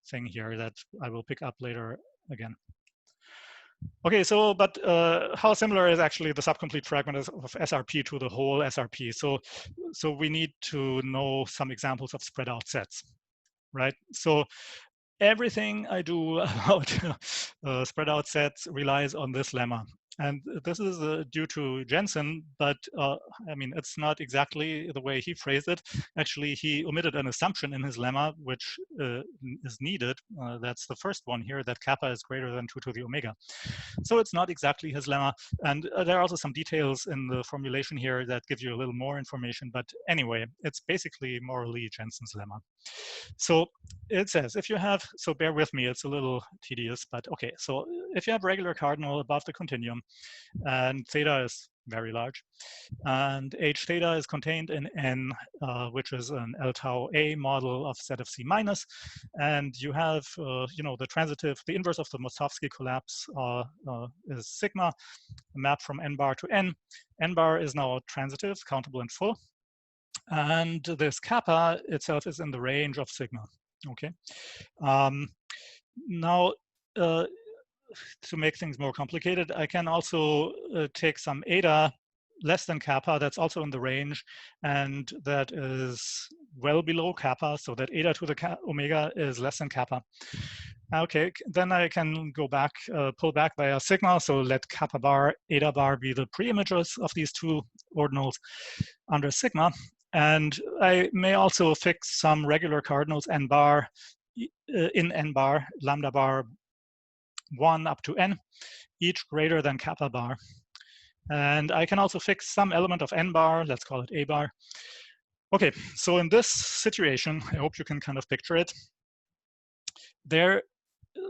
thing here that I will pick up later again. Okay, so but how similar is actually the subcomplete fragment of SRP to the whole SRP? So we need to know some examples of spread out sets, right? So everything I do about spread out sets relies on this lemma. And this is due to Jensen, but I mean, it's not exactly the way he phrased it. Actually, he omitted an assumption in his lemma, which is needed. That's the first one here, that kappa is greater than 2 to the omega. So it's not exactly his lemma. And there are also some details in the formulation here that give you a little more information. But anyway, it's basically morally Jensen's lemma. So it says, if you have, so bear with me, it's a little tedious, but okay. So if you have regular cardinal above the continuum and theta is very large and h theta is contained in N, which is an L tau A model of set of C minus, and you have, you know, the transitive, the inverse of the Mostovsky collapse is sigma, map from N bar to N. N bar is now transitive, countable and full. And this kappa itself is in the range of sigma, okay? Now, to make things more complicated, I can also take some eta less than kappa that's also in the range, and that is well below kappa, so that eta to the omega is less than kappa. Okay, then I can go back, pull back via sigma, so let kappa bar, eta bar be the pre-images of these two ordinals under sigma. And I may also fix some regular cardinals n bar in n bar, lambda bar 1 up to n, each greater than kappa bar. And I can also fix some element of n bar, let's call it a bar. Okay, so in this situation, I hope you can kind of picture it.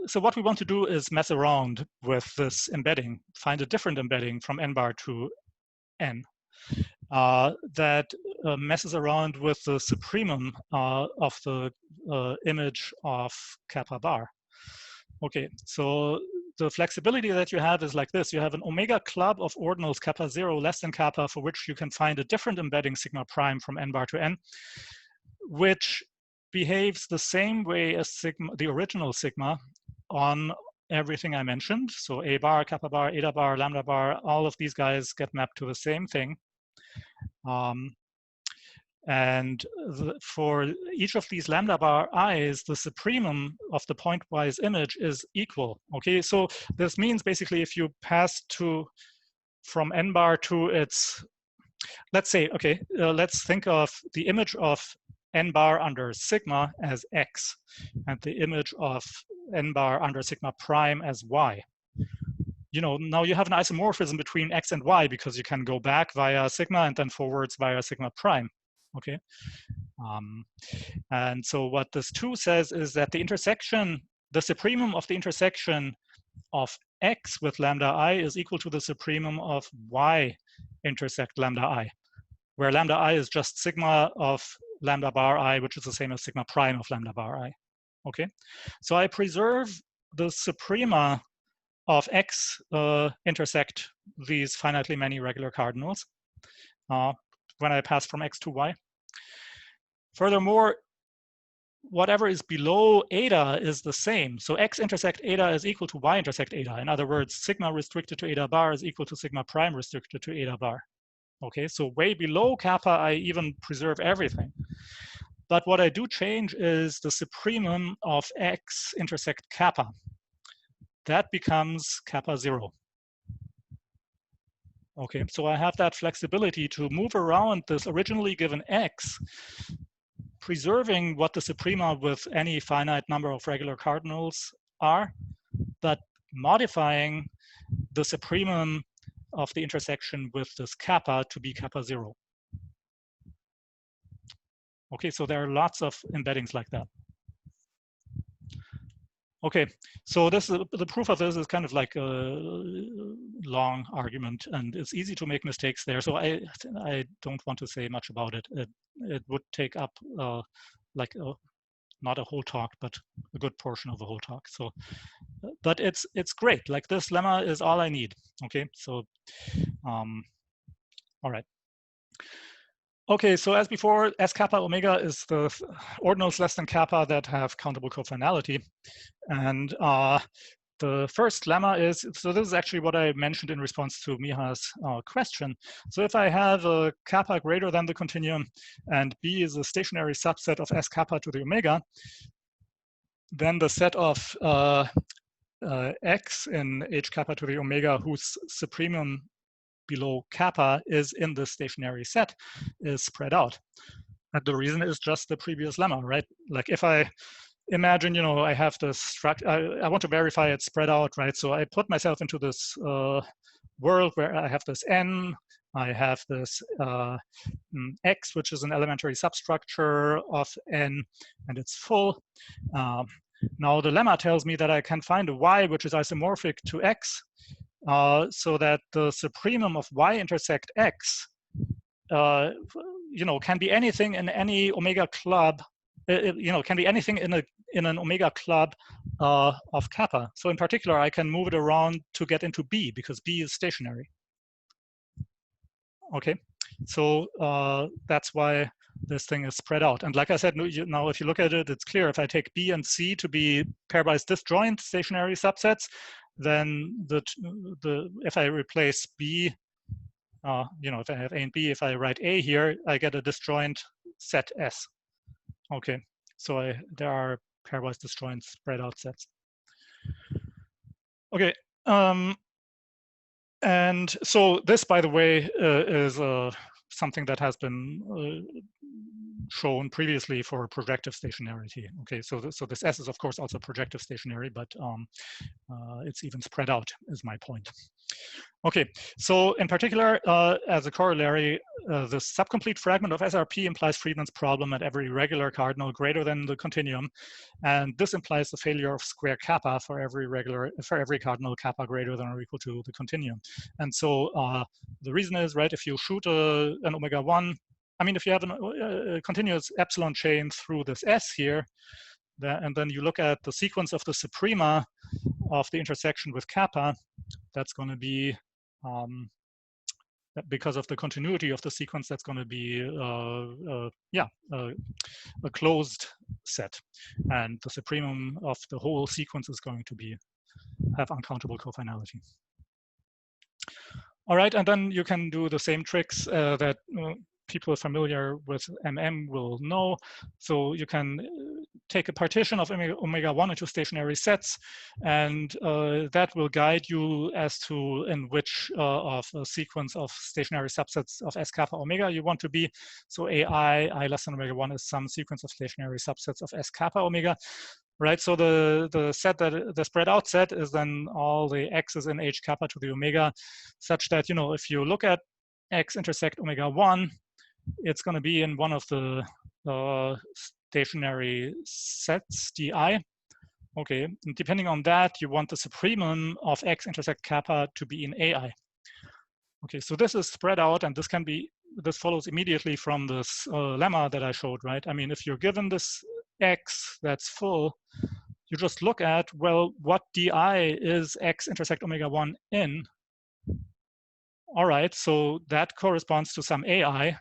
So what we want to do is mess around with this embedding, find a different embedding from n bar to n. That messes around with the supremum of the image of kappa bar. Okay, so the flexibility that you have is like this. You have an omega club of ordinals kappa 0 less than kappa for which you can find a different embedding sigma prime from n bar to n, which behaves the same way as sigma, the original sigma, on everything I mentioned. So a bar, kappa bar, eta bar, lambda bar, all of these guys get mapped to the same thing. And for each of these lambda bar i's, the supremum of the pointwise image is equal. Okay, so this means basically if you pass from n bar to its, let's say, okay, let's think of the image of n bar under sigma as x, and the image of n bar under sigma prime as y. You know, now you have an isomorphism between x and y because you can go back via sigma and then forwards via sigma prime. Okay, and so what this 2 says is that the intersection, the supremum of the intersection of x with lambda I is equal to the supremum of y intersect lambda I, where lambda I is just sigma of lambda bar I, which is the same as sigma prime of lambda bar I. Okay, so I preserve the suprema of x intersect these finitely many regular cardinals. when I pass from x to y. Furthermore, whatever is below eta is the same. So x intersect eta is equal to y intersect eta. In other words, sigma restricted to eta bar is equal to sigma prime restricted to eta bar. Okay, so way below kappa, I even preserve everything. But what I do change is the supremum of x intersect kappa. That becomes kappa 0. Okay, so I have that flexibility to move around this originally given x, preserving what the suprema with any finite number of regular cardinals are, but modifying the supremum of the intersection with this kappa to be kappa 0. Okay, so there are lots of embeddings like that. Okay, so this is, the proof of this is kind of like a long argument, and it's easy to make mistakes there. So I don't want to say much about it. It would take up like not a whole talk, but a good portion of the whole talk. So, but it's great. Like this lemma is all I need. Okay, so all right. Okay, so as before, S kappa omega is the ordinals less than kappa that have countable cofinality. And the first lemma is, so this is actually what I mentioned in response to Miha's question. So if I have a kappa greater than the continuum and B is a stationary subset of S kappa to the omega, then the set of X in H kappa to the omega whose supremum below kappa is in the stationary set is spread out. And the reason is just the previous lemma, right? Like if I imagine, you know, I have this structure, I want to verify it's spread out, right? So I put myself into this world where I have this N, I have this X, which is an elementary substructure of N, and it's full. Now the lemma tells me that I can find a Y which is isomorphic to X, so that the supremum of Y intersect X, you know, can be anything in any omega club. You know, can be anything in an omega club of kappa. So in particular, I can move it around to get into B because B is stationary. Okay, so that's why this thing is spread out. And like I said, now if you look at it, it's clear. If I take B and C to be pairwise disjoint stationary subsets, then if I replace B, you know, if I have A and B, if I write A here, I get a disjoint set S. Okay, so there are pairwise disjoint spread out sets. Okay, and so this, by the way, is something that has been shown previously for projective stationarity. Okay, so this S is of course also projective stationary, but it's even spread out, is my point. Okay, so in particular, as a corollary, the subcomplete fragment of SRP implies Friedmann's problem at every regular cardinal greater than the continuum, and this implies the failure of square kappa for every cardinal kappa greater than or equal to the continuum. And so the reason is, right, if you shoot an omega 1, I mean, if you have a continuous epsilon chain through this S here, and then you look at the sequence of the suprema of the intersection with kappa, that's going to be, because of the continuity of the sequence, that's going to be, a closed set. And the supremum of the whole sequence is going to have uncountable cofinality. All right, and then you can do the same tricks that people familiar with MM will know. So you can take a partition of omega 1 into stationary sets, and that will guide you as to in which of a sequence of stationary subsets of S kappa omega you want to be. So I less than omega 1 is some sequence of stationary subsets of S kappa omega. Right, so the set that the spread out set is then all the x's in H kappa to the omega, such that, you know, if you look at X intersect omega 1, it's going to be in one of the stationary sets, DI. Okay, and depending on that, you want the supremum of X intersect kappa to be in AI. Okay, so this is spread out, and this follows immediately from this lemma that I showed, right? I mean, if you're given this X that's full, you just look at, well, what DI is X intersect omega 1 in? All right, so that corresponds to some AI.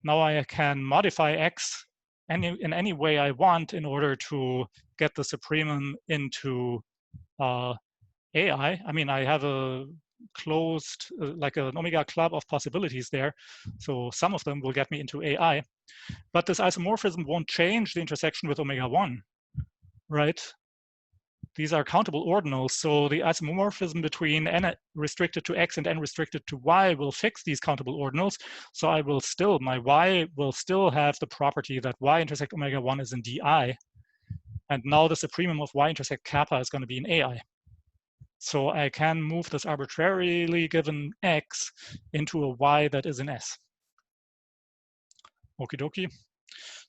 now I can modify X in any way I want in order to get the supremum into AI. I mean, I have a closed, like an omega club of possibilities there. So some of them will get me into AI. But this isomorphism won't change the intersection with omega 1, right? These are countable ordinals. So the isomorphism between n restricted to X and n restricted to Y will fix these countable ordinals. So I will still, my Y will still have the property that Y intersect omega 1 is in DI. And now the supremum of Y intersect kappa is going to be in AI. So I can move this arbitrarily given X into a Y that is in S. Okie dokie.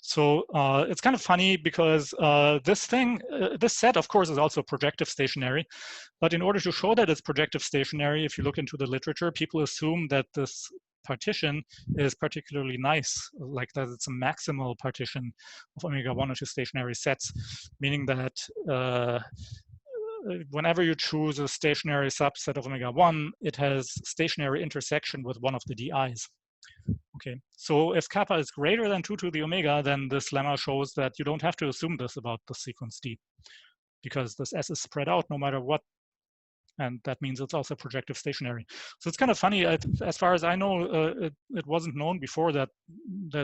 So it's kind of funny because this set, of course, is also projective stationary. But in order to show that it's projective stationary, if you look into the literature, people assume that this partition is particularly nice, like that it's a maximal partition of omega 1 or 2 stationary sets, meaning that whenever you choose a stationary subset of omega 1, it has stationary intersection with one of the DIs. Okay, so if kappa is greater than 2 to the omega, then this lemma shows that you don't have to assume this about the sequence D, because this S is spread out no matter what, and that means it's also projective stationary. So it's kind of funny, as far as I know, it wasn't known before that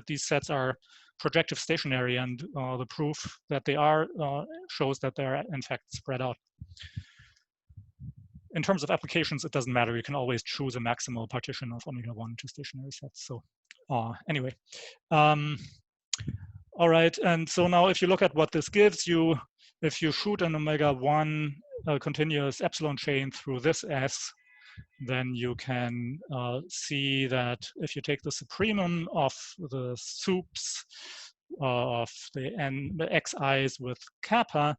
these sets are projective stationary, and the proof that they are shows that they're in fact spread out. In terms of applications, it doesn't matter. You can always choose a maximal partition of omega 1 to stationary sets. So anyway, all right. And so now if you look at what this gives you, if you shoot an omega 1 continuous epsilon chain through this S, then you can see that if you take the supremum of the soups of the xi's with kappa,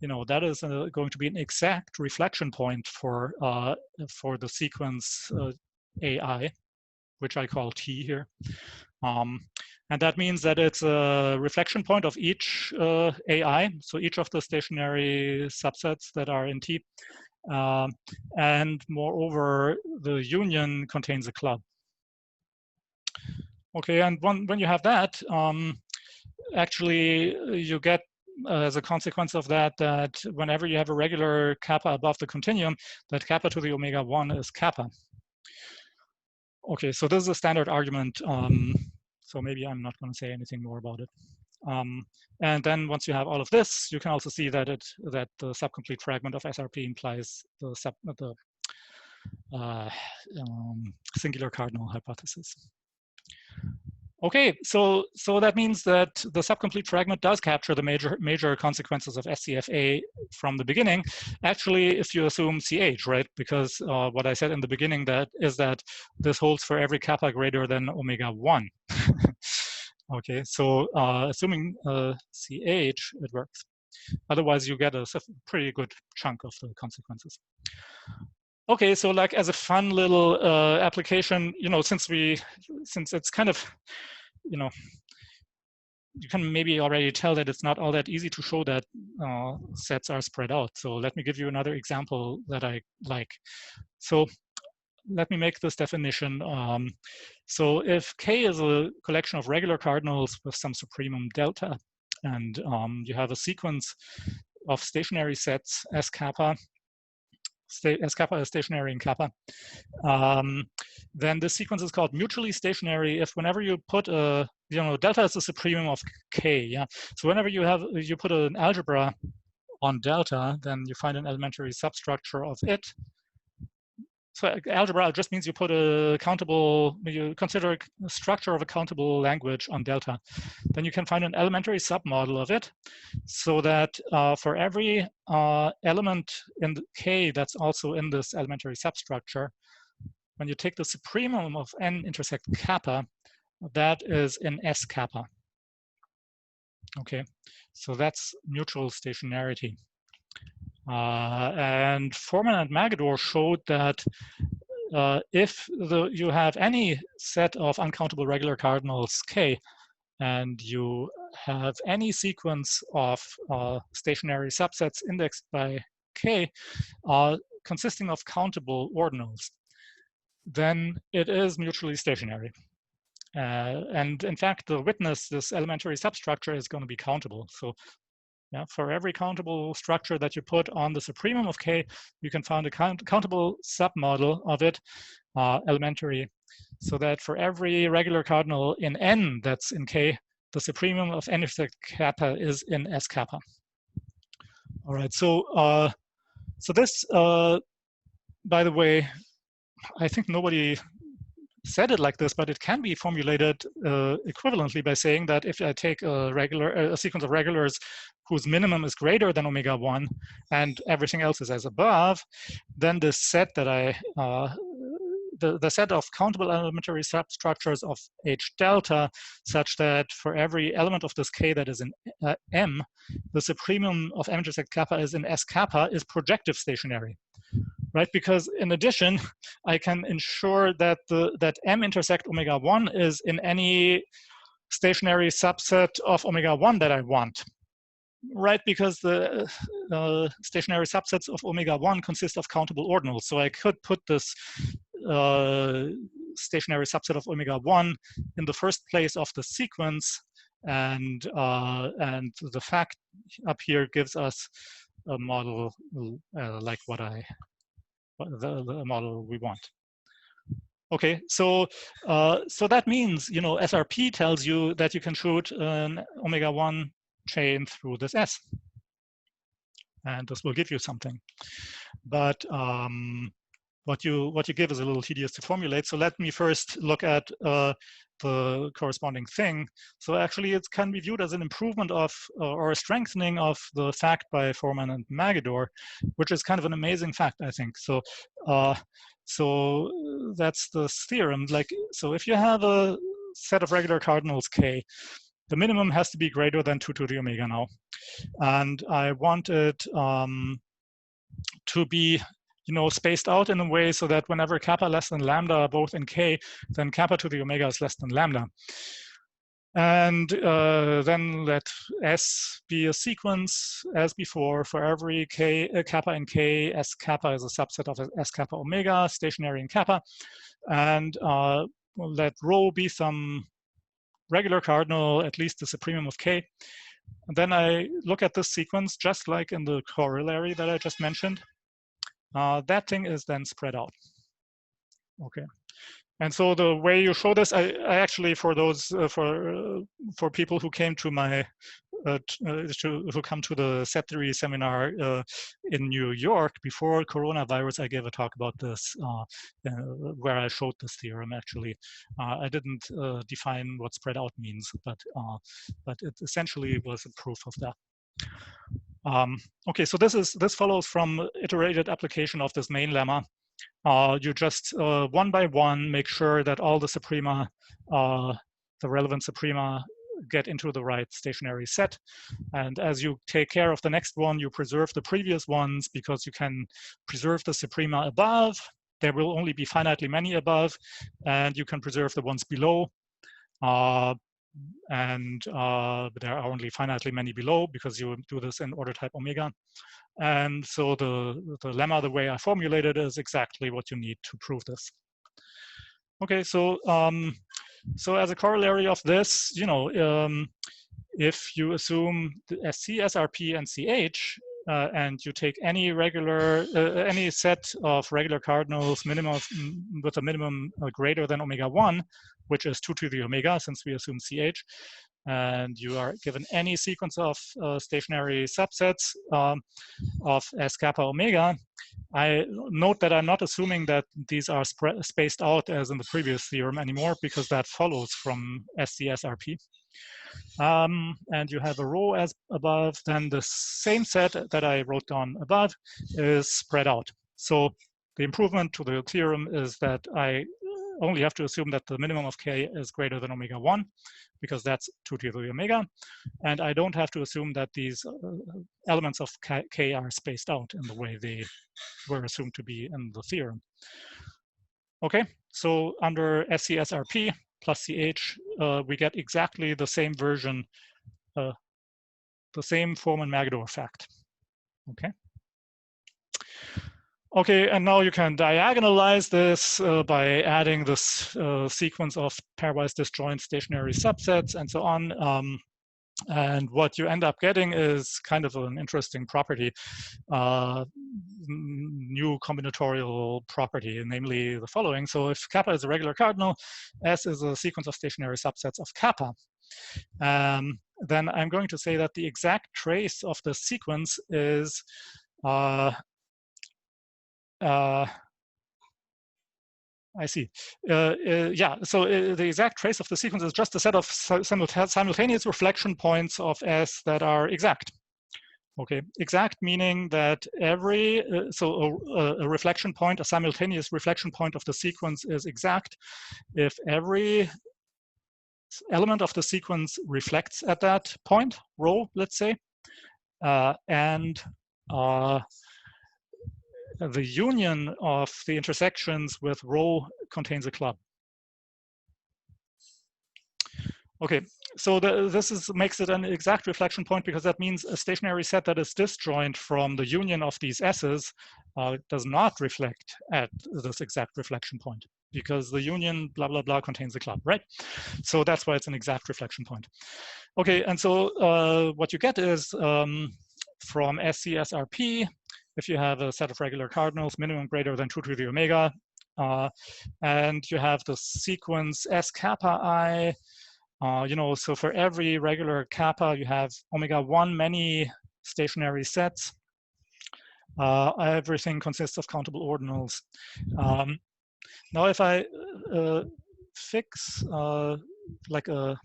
that is going to be an exact reflection point for the sequence AI, which I call T here. And that means that it's a reflection point of each AI, so each of the stationary subsets that are in T. And moreover, the union contains a club. Okay, and when you have that, actually you get as a consequence of that whenever you have a regular kappa above the continuum, that kappa to the omega 1 is kappa. Okay, so this is a standard argument. So maybe I'm not going to say anything more about it. And then once you have all of this, you can also see that the subcomplete fragment of SRP implies the singular cardinal hypothesis. Okay, so that means that the subcomplete fragment does capture the major consequences of SCFA from the beginning. Actually, if you assume CH, right? Because what I said in the beginning is that this holds for every kappa greater than omega 1. Okay, so assuming CH, it works. Otherwise, you get a pretty good chunk of the consequences. Okay, so like as a fun little application, since it's kind of, you can maybe already tell that it's not all that easy to show that sets are spread out. So let me give you another example that I like. So let me make this definition. So if K is a collection of regular cardinals with some supremum delta, and you have a sequence of stationary sets S kappa is stationary in kappa, then this sequence is called mutually stationary if whenever you put a, delta is the supremum of K, yeah? So whenever you put an algebra on delta, then you find an elementary substructure of it. So algebra just means you put you consider a structure of a countable language on delta. Then you can find an elementary submodel of it, so that for every element in the K that's also in this elementary substructure, when you take the supremum of n intersect kappa, that is in S kappa. Okay, so that's mutual stationarity. And Foreman and Magador showed that if you have any set of uncountable regular cardinals K, and you have any sequence of stationary subsets indexed by K consisting of countable ordinals, then it is mutually stationary. And in fact, the witness, this elementary substructure, is going to be countable. So yeah, for every countable structure that you put on the supremum of K, you can find a countable submodel of it, elementary, so that for every regular cardinal in N that's in K, the supremum of N intersect kappa is in S kappa. All right, so so this, by the way, I think nobody said it like this, but it can be formulated equivalently by saying that if I take a sequence of regulars whose minimum is greater than omega 1 and everything else is as above, then the set that the set of countable elementary substructures of H delta, such that for every element of this K that is in M, the supremum of M intersect kappa is in S kappa, is projective stationary. Right, because in addition, I can ensure that that M intersect omega 1 is in any stationary subset of omega 1 that I want. Right, because the stationary subsets of omega 1 consist of countable ordinals. So I could put this stationary subset of omega 1 in the first place of the sequence, and the fact up here gives us a model like what the model we want. Okay, so so that means, you know, SRP tells you that you can shoot an omega 1 chain through this S, and this will give you something. But what you give is a little tedious to formulate. So let me first look at the corresponding thing. So actually, it can be viewed as an improvement of or a strengthening of the fact by Foreman and Magidor, which is kind of an amazing fact, I think. So so that's the theorem. Like, so if you have a set of regular cardinals K, the minimum has to be greater than 2 to the omega now, and I want it to be, you know, spaced out in a way so that whenever kappa less than lambda are both in K, then kappa to the omega is less than lambda. And then let S be a sequence as before. For every K, kappa in K, S kappa is a subset of S kappa omega, stationary in kappa. And let rho be some regular cardinal, at least the supremum of K. And then I look at this sequence just like in the corollary that I just mentioned. That thing is then spread out. Okay, and so the way you show this, I actually, for those for people who came to my who come to the set theory seminar in New York before coronavirus, I gave a talk about this where I showed this theorem. Actually, I didn't define what spread out means, but it essentially was a proof of that. Okay, so this follows from iterated application of this main lemma. You just one by one make sure that all the suprema, the relevant suprema, get into the right stationary set. And as you take care of the next one, you preserve the previous ones, because you can preserve the suprema above. There will only be finitely many above, and you can preserve the ones below. And there are only finitely many below, because you do this in order type omega. And so the lemma, the way I formulated, is exactly what you need to prove this. Okay, so so as a corollary of this, you know, if you assume the SC, SRP, and CH, and you take any regular, any set of regular cardinals minimum with a minimum greater than omega 1, which is 2 to the omega, since we assume CH, and you are given any sequence of stationary subsets of S kappa omega, I note that I'm not assuming that these are spaced out as in the previous theorem anymore, because that follows from SC-SRP. And you have a rho as above, then the same set that I wrote down above is spread out. So the improvement to the theorem is that I only have to assume that the minimum of K is greater than omega 1, because that's 2 to the omega. And I don't have to assume that these elements of K are spaced out in the way they were assumed to be in the theorem. Okay, so under SC-SRP plus CH, we get exactly the same version, the same Foreman-Magidor fact. Okay. Okay, and now you can diagonalize this by adding this sequence of pairwise disjoint stationary subsets and so on. And what you end up getting is kind of an interesting property, new combinatorial property, namely the following. So if kappa is a regular cardinal, S is a sequence of stationary subsets of kappa. Then I'm going to say that the exact trace of the sequence is I see. Yeah, so the exact trace of the sequence is just a set of simultaneous reflection points of S that are exact. Okay, exact meaning that every, a reflection point, a simultaneous reflection point of the sequence is exact if every element of the sequence reflects at that point, rho, let's say, and the union of the intersections with rho contains a club. Okay, so this makes it an exact reflection point because that means a stationary set that is disjoint from the union of these S's does not reflect at this exact reflection point because the union blah, blah, blah contains a club, right? So that's why it's an exact reflection point. Okay, and so what you get is from SC-SRP, if you have a set of regular cardinals, minimum greater than 2 to the omega, and you have the sequence S kappa I, so for every regular kappa, you have omega 1 many stationary sets. Everything consists of countable ordinals. Now, if I fix like a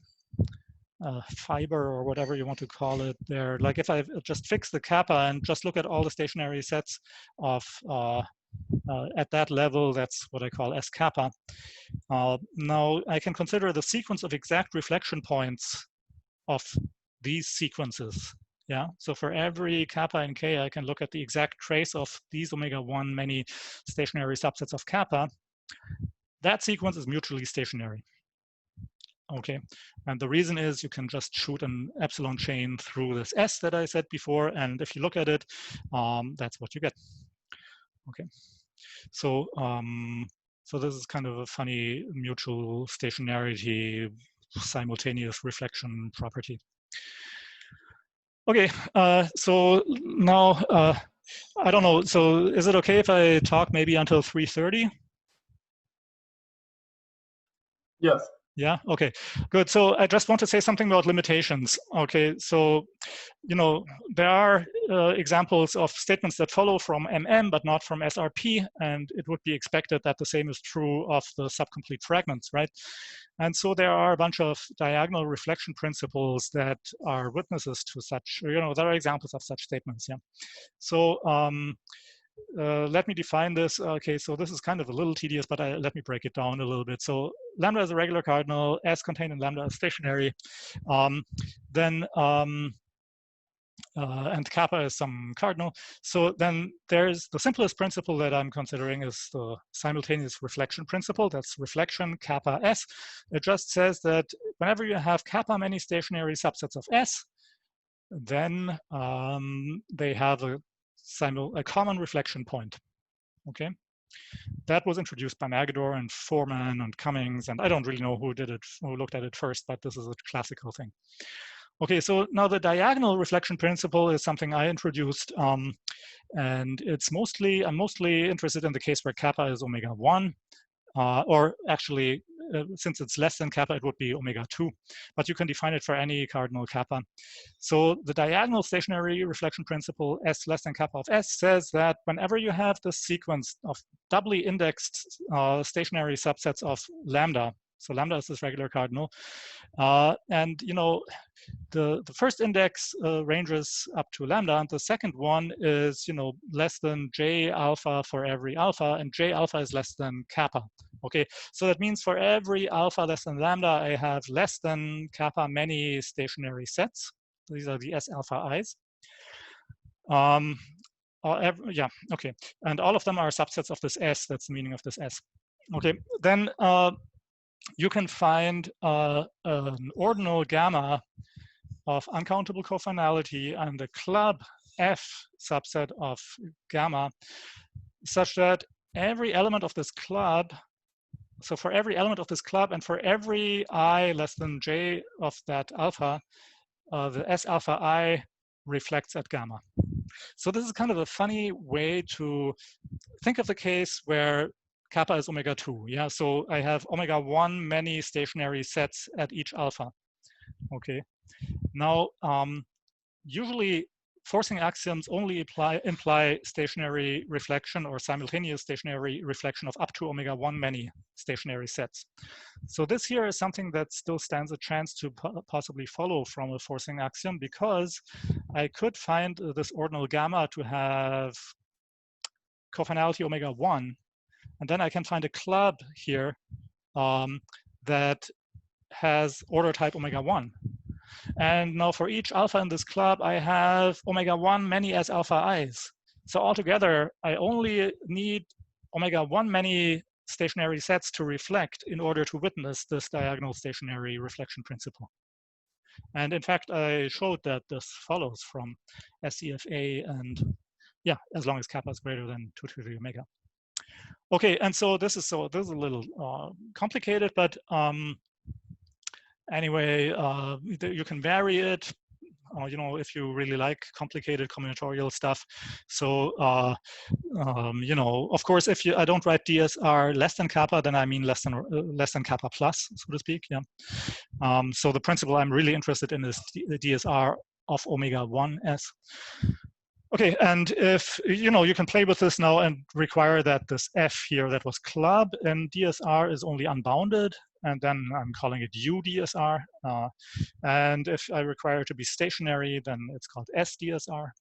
fiber or whatever you want to call it there, like if I just fix the kappa and just look at all the stationary sets of at that level, that's what I call S kappa. Now I can consider the sequence of exact reflection points of these sequences. Yeah, so for every kappa and k, I can look at the exact trace of these omega 1 many stationary subsets of kappa. That sequence is mutually stationary. Okay, and the reason is you can just shoot an epsilon chain through this S that I said before, and if you look at it, that's what you get. Okay, so so this is kind of a funny mutual stationarity simultaneous reflection property. Okay, so now I don't know. So is it okay if I talk maybe until 3:30? Yes. Yeah, okay, good. So I just want to say something about limitations. Okay, so, there are examples of statements that follow from MM, but not from SRP, and it would be expected that the same is true of the subcomplete fragments, right? And so there are a bunch of diagonal reflection principles that are witnesses to such, there are examples of such statements, yeah. So, let me define this. Okay, so this is kind of a little tedious, but let me break it down a little bit. So lambda is a regular cardinal, S contained in lambda is stationary. And kappa is some cardinal. So then there's the simplest principle that I'm considering is the simultaneous reflection principle. That's reflection kappa S. It just says that whenever you have kappa many stationary subsets of S, then they have a common reflection point. Okay, that was introduced by Magador and Foreman and Cummings, and I don't really know who looked at it first, but this is a classical thing. Okay, so now the diagonal reflection principle is something I introduced, and I'm mostly interested in the case where kappa is omega 1, or actually, since it's less than kappa, it would be omega 2, but you can define it for any cardinal kappa. So the diagonal stationary reflection principle S less than kappa of S says that whenever you have the sequence of doubly indexed stationary subsets of lambda, so lambda is this regular cardinal, and the first index ranges up to lambda, and the second one is less than J alpha for every alpha, and J alpha is less than kappa. Okay, so that means for every alpha less than lambda, I have less than kappa many stationary sets. These are the S alpha I's. Yeah, okay, and all of them are subsets of this S. That's the meaning of this S. Okay, then you can find an ordinal gamma of uncountable cofinality and a club F subset of gamma such that every element of this club, so for every element of this club and for every I less than j of that alpha, the S alpha I reflects at gamma. So this is kind of a funny way to think of the case where kappa is omega 2. Yeah, so I have omega 1 many stationary sets at each alpha. Okay. Now, usually forcing axioms only imply stationary reflection or simultaneous stationary reflection of up to omega 1 many stationary sets. So this here is something that still stands a chance to possibly follow from a forcing axiom, because I could find this ordinal gamma to have cofinality omega 1, and then I can find a club here that has order type omega 1. And now for each alpha in this club, I have omega 1 many as alpha i's. So altogether, I only need omega 1 many stationary sets to reflect in order to witness this diagonal stationary reflection principle. And in fact, I showed that this follows from SCFA, and yeah, as long as kappa is greater than 2 to the omega. Okay, and so this is a little complicated, but anyway, you can vary it, you know, if you really like complicated combinatorial stuff. So, you know, of course, if I don't write DSR less than kappa, then I mean less than kappa plus, so to speak. Yeah. So the principle I'm really interested in is the DSR of omega 1s. Okay, and if, you know, you can play with this now and require that this F here that was club and DSR is only unbounded, and then I'm calling it UDSR. And if I require it to be stationary, then it's called SDSR.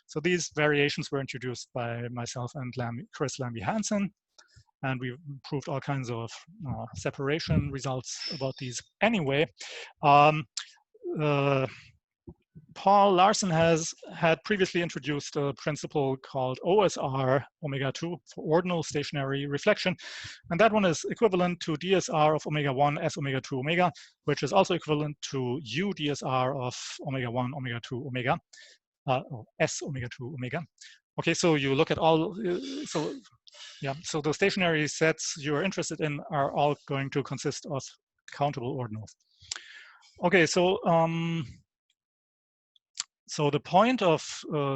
So these variations were introduced by myself and Chris Lambie-Hansen, and we proved all kinds of separation results about these anyway. Paul Larsen had previously introduced a principle called OSR omega 2 for ordinal stationary reflection. And that one is equivalent to DSR of omega 1 S omega 2 omega, which is also equivalent to U DSR of omega 1 omega 2 omega, or S omega 2 omega. Okay, so you look at all, so yeah, so the stationary sets you're interested in are all going to consist of countable ordinals. Okay, so so the point of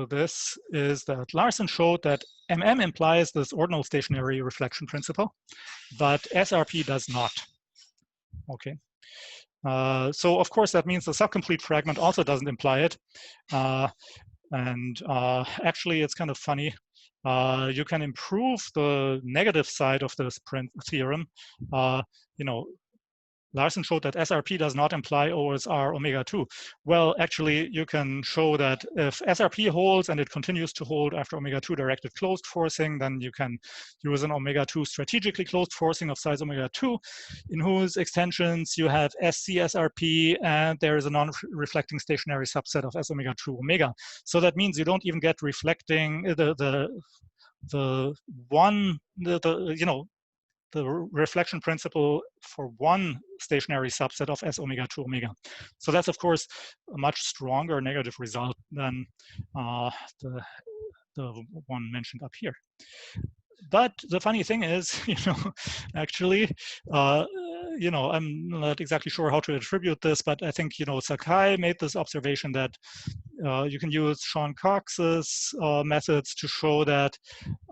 this is that Larsen showed that MM implies this ordinal stationary reflection principle, but SRP does not. Okay. So of course that means the subcomplete fragment also doesn't imply it. Actually it's kind of funny. You can improve the negative side of this theorem. You know, Larsen showed that SRP does not imply OSR omega 2. Well, actually, you can show that if SRP holds and it continues to hold after omega 2 directed closed forcing, then you can use an omega 2 strategically closed forcing of size omega 2, in whose extensions you have SC-SRP, and there is a non-reflecting stationary subset of S omega 2 omega. So that means you don't even get reflecting the reflection principle for one stationary subset of S omega 2 omega. So that's of course a much stronger negative result than the one mentioned up here. But the funny thing is, you know, actually, you know, I'm not exactly sure how to attribute this, but I think, you know, Sakai made this observation that you can use Sean Cox's methods to show that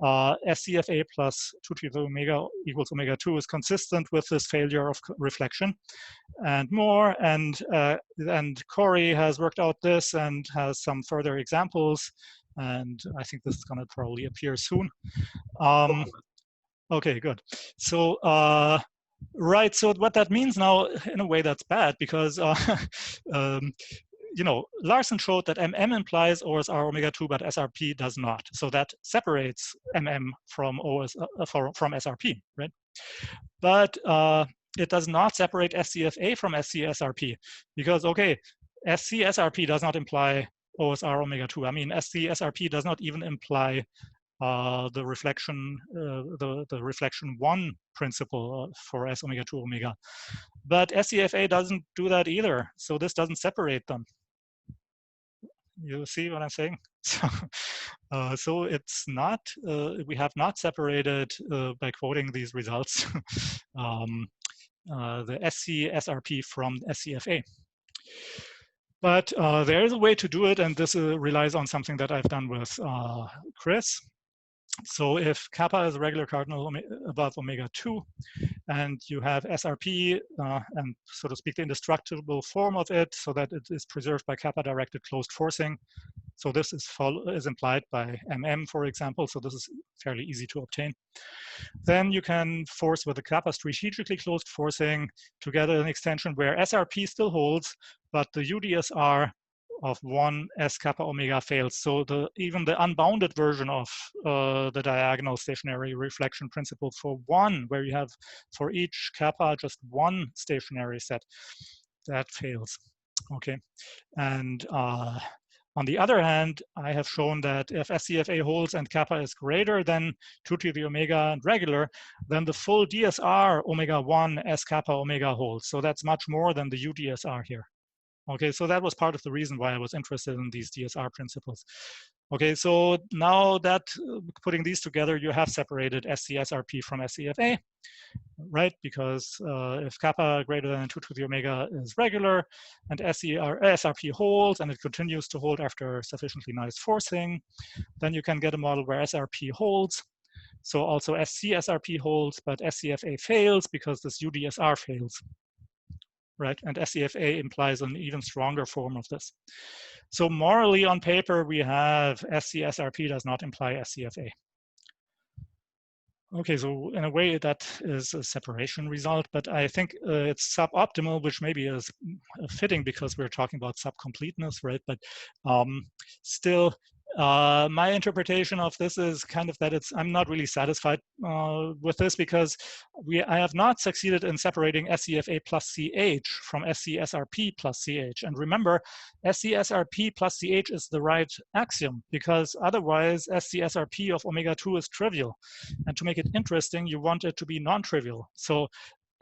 SCFA plus 2 to the omega equals omega 2 is consistent with this failure of reflection and more. And Corey has worked out this and has some further examples. And I think this is going to probably appear soon. Okay, good. So, right, so what that means now, in a way that's bad, because, you know, Larsen showed that MM implies OSR omega 2, but SRP does not. So that separates MM from SRP, right? But it does not separate SCFA from SC-SRP, because, okay, SC-SRP does not imply OSR omega 2. I mean, SC-SRP does not even imply the reflection 1 principle for S omega 2 omega. But SCFA doesn't do that either. So this doesn't separate them. You see what I'm saying? So it's not, we have not separated by quoting these results the SC-SRP from SCFA. But there is a way to do it, and this relies on something that I've done with Chris. So if kappa is a regular cardinal above omega 2, and you have SRP and, so to speak, the indestructible form of it, so that it is preserved by kappa-directed closed forcing. So this is implied by MM, for example. So this is fairly easy to obtain. Then you can force with the kappa strategically closed forcing to get an extension where SRP still holds, but the UDSR of 1 S kappa omega fails. So even the unbounded version of the diagonal stationary reflection principle for 1, where you have for each kappa just 1 stationary set, that fails. Okay, and on the other hand, I have shown that if SCFA holds and kappa is greater than 2 to the omega and regular, then the full DSR omega 1 S kappa omega holds. So that's much more than the UDSR here. Okay, so that was part of the reason why I was interested in these DSR principles. Okay, so now that putting these together, you have separated SC-SRP from SCFA, right? Because if kappa greater than 2 to the omega is regular and SRP holds and it continues to hold after sufficiently nice forcing, then you can get a model where SRP holds. So also SC-SRP holds, but SCFA fails because this UDSR fails. Right, and SCFA implies an even stronger form of this. So morally on paper, we have SC-SRP does not imply SCFA. Okay, so in a way that is a separation result, but I think it's suboptimal, which maybe is fitting because we're talking about subcompleteness, right? But still, my interpretation of this is kind of that I'm not really satisfied with this because I have not succeeded in separating SCFA plus CH from SC-SRP plus CH. And remember, SC-SRP plus CH is the right axiom because otherwise SC-SRP of omega 2 is trivial. And to make it interesting, you want it to be non-trivial. So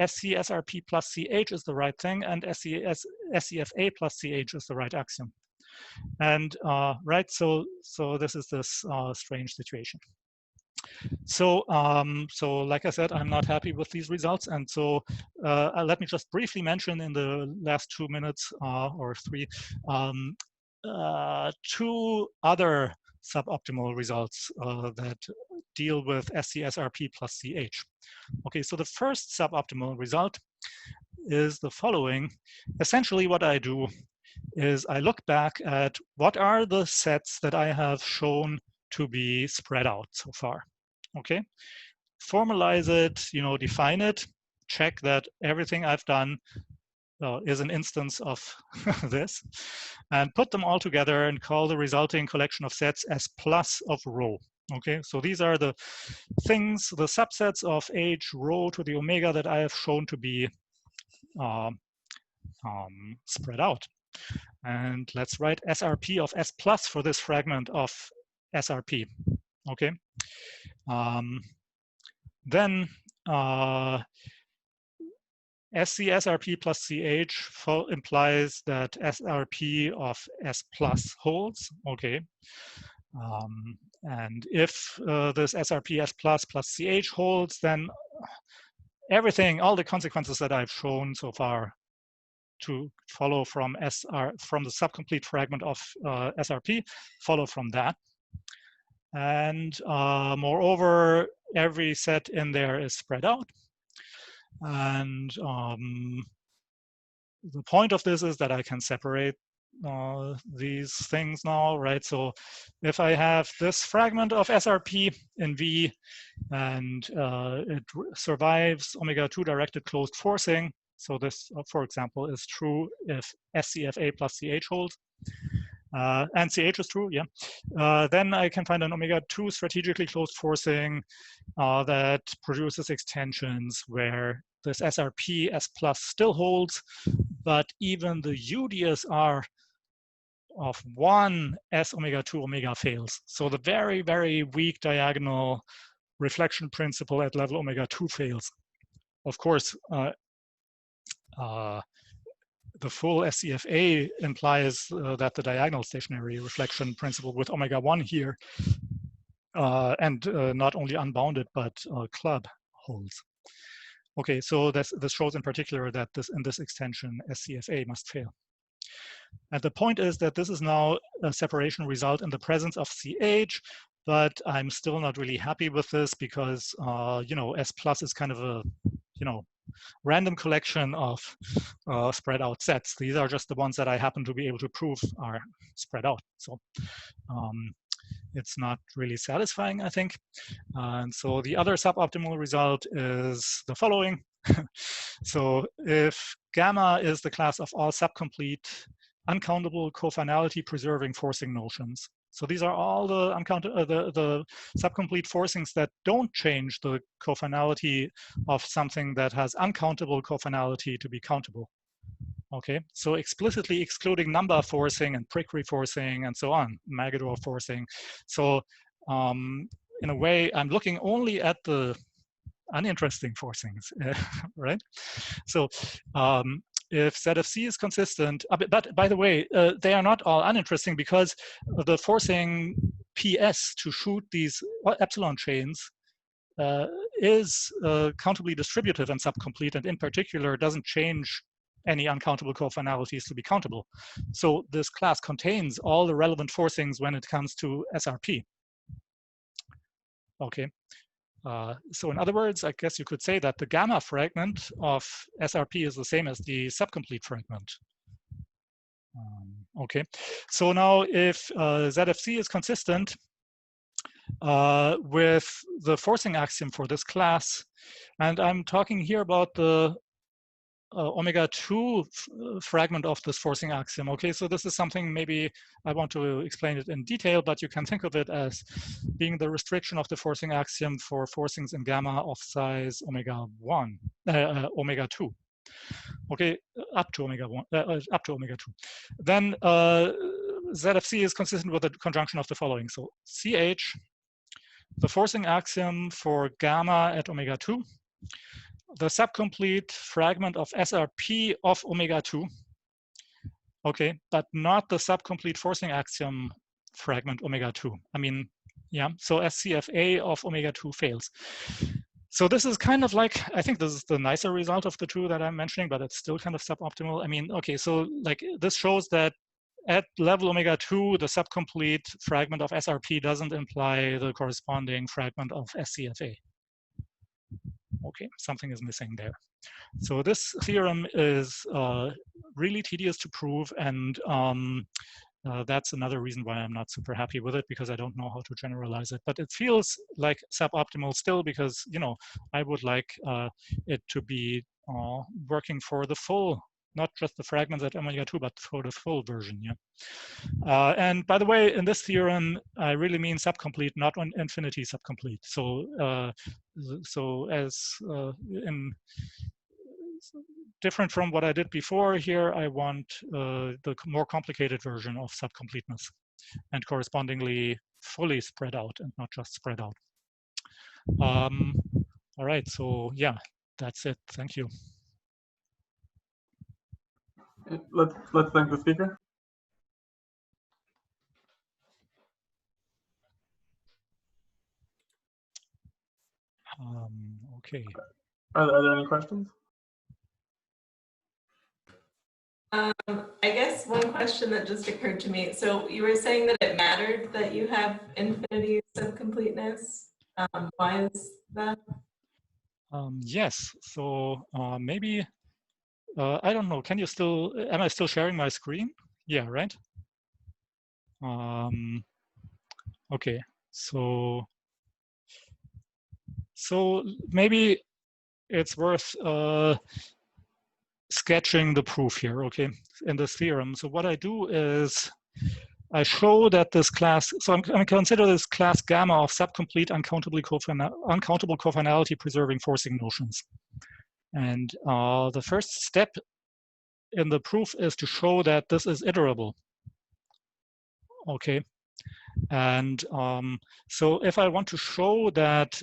SC-SRP plus CH is the right thing and SCFA plus CH is the right axiom. And right, so this is this strange situation. So like I said, I'm not happy with these results, and so let me just briefly mention in the last 2 minutes or 3 2 other suboptimal results that deal with SC-SRP plus CH. Okay, so the first suboptimal result is the following. Essentially, what I do is I look back at what are the sets that I have shown to be spread out so far. Okay, formalize it, define it, check that everything I've done is an instance of this, and put them all together and call the resulting collection of sets S plus of rho. Okay, so these are the things, the subsets of H rho to the omega that I have shown to be spread out. And let's write SRP of S plus for this fragment of SRP. Okay. Then SC-SRP plus CH implies that SRP of S plus holds. Okay. And if this SRP S plus CH holds, then everything, all the consequences that I've shown so far to follow from the subcomplete fragment of SRP follow from that. And moreover, every set in there is spread out. And the point of this is that I can separate these things now, right? So if I have this fragment of SRP in V and it survives omega 2 directed closed forcing, so this, for example, is true if SCFA plus CH holds, and CH is true, yeah. Then I can find an omega 2 strategically closed forcing that produces extensions where this SRP S plus still holds, but even the UDSR of 1 S omega 2 omega fails. So the very, very weak diagonal reflection principle at level omega 2 fails. Of course, the full SCFA implies that the diagonal stationary reflection principle with omega 1 here, and not only unbounded, but club holds. Okay, so this shows in particular that in this extension, SCFA must fail. And the point is that this is now a separation result in the presence of CH, but I'm still not really happy with this because, you know, S plus is kind of a, you know, random collection of spread out sets. These are just the ones that I happen to be able to prove are spread out. So it's not really satisfying, I think. And so the other suboptimal result is the following. So if gamma is the class of all subcomplete, uncountable cofinality preserving forcing notions. So these are all the the subcomplete forcings that don't change the cofinality of something that has uncountable cofinality to be countable. Okay, so explicitly excluding number forcing and prickry forcing and so on, Magador forcing. So in a way, I'm looking only at the uninteresting forcings, right? So if Z of C is consistent, but by the way, they are not all uninteresting because the forcing PS to shoot these epsilon chains is countably distributive and subcomplete, and in particular doesn't change any uncountable cofinalities to be countable. So this class contains all the relevant forcings when it comes to SRP. Okay. So in other words, I guess you could say that the gamma fragment of SRP is the same as the subcomplete fragment. Okay, so now if ZFC is consistent with the forcing axiom for this class, and I'm talking here about the omega 2 fragment of this forcing axiom. Okay, so this is something maybe I want to explain it in detail, but you can think of it as being the restriction of the forcing axiom for forcings in gamma of size omega 1, omega 2. Okay, up to omega 1, up to omega 2. Then ZFC is consistent with the conjunction of the following. So CH, the forcing axiom for gamma at omega 2, the subcomplete fragment of SRP of omega 2, okay, but not the subcomplete forcing axiom fragment omega 2. I mean, yeah, so SCFA of omega 2 fails. So this is kind of like, I think this is the nicer result of the two that I'm mentioning, but it's still kind of suboptimal. I mean, okay, so like this shows that at level omega 2, the subcomplete fragment of SRP doesn't imply the corresponding fragment of SCFA. Okay, something is missing there. So this theorem is really tedious to prove, and that's another reason why I'm not super happy with it, because I don't know how to generalize it. But it feels like suboptimal still, because, you know, I would like it to be working for the full, not just the fragments at omega 2, but for the full version. Yeah. And by the way, in this theorem, I really mean subcomplete, not on infinity subcomplete. So, so as in different from what I did before here, I want the more complicated version of subcompleteness, and correspondingly fully spread out and not just spread out. All right, so yeah, that's it. Thank you. Let's thank the speaker. Okay. Are there any questions? I guess one question that just occurred to me. So you were saying that it mattered that you have infinity subcompleteness. Why is that? Yes. So maybe I don't know. Can you still? Am I still sharing my screen? Yeah. Right. Okay. So maybe it's worth sketching the proof here, okay, in this theorem. So what I do is I show that this class, so I'm going to consider this class gamma of subcomplete uncountable cofinality preserving forcing notions. And the first step in the proof is to show that this is iterable. Okay. And so if I want to show that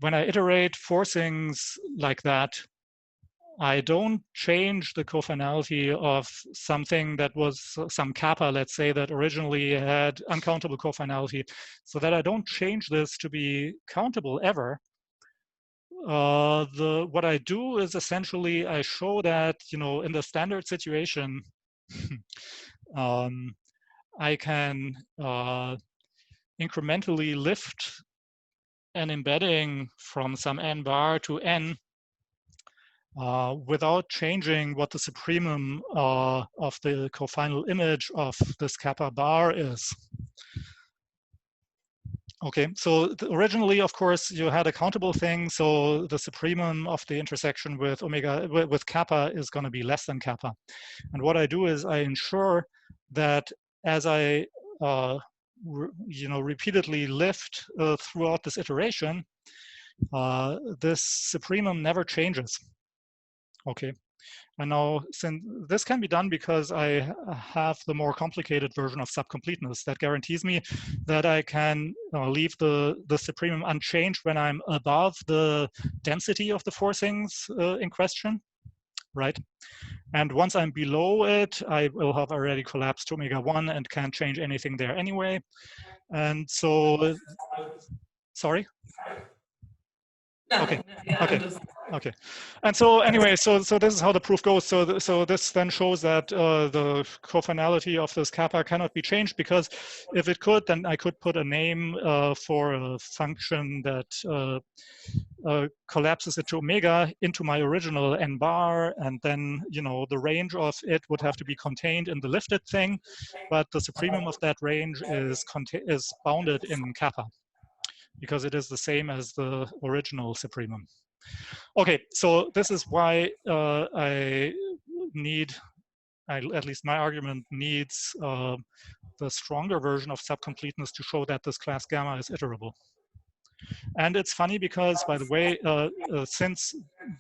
when I iterate forcings like that, I don't change the cofinality of something that was some kappa, let's say, that originally had uncountable cofinality, so that I don't change this to be countable ever. What I do is essentially I show that, you know, in the standard situation, I can incrementally lift an embedding from some n bar to n without changing what the supremum of the cofinal image of this kappa bar is. Okay, so originally, of course, you had a countable thing, so the supremum of the intersection with omega with kappa is going to be less than kappa. And what I do is I ensure that as I you know, repeatedly lift throughout this iteration, this supremum never changes. Okay, and now since this can be done because I have the more complicated version of subcompleteness that guarantees me that I can leave the supremum unchanged when I'm above the density of the forcings in question, right? And once I'm below it, I will have already collapsed to omega-1 and can't change anything there anyway. And so, sorry? Nothing. Okay. Yeah, Okay. Okay. And so anyway, so this is how the proof goes. So this then shows that the cofinality of this kappa cannot be changed, because if it could, then I could put a name for a function that collapses it to omega into my original n bar, and then, you know, the range of it would have to be contained in the lifted thing, but the supremum of that range is bounded in kappa, because it is the same as the original supremum. Okay, so this is why at least my argument needs the stronger version of subcompleteness to show that this class gamma is iterable. And it's funny because, by the way, since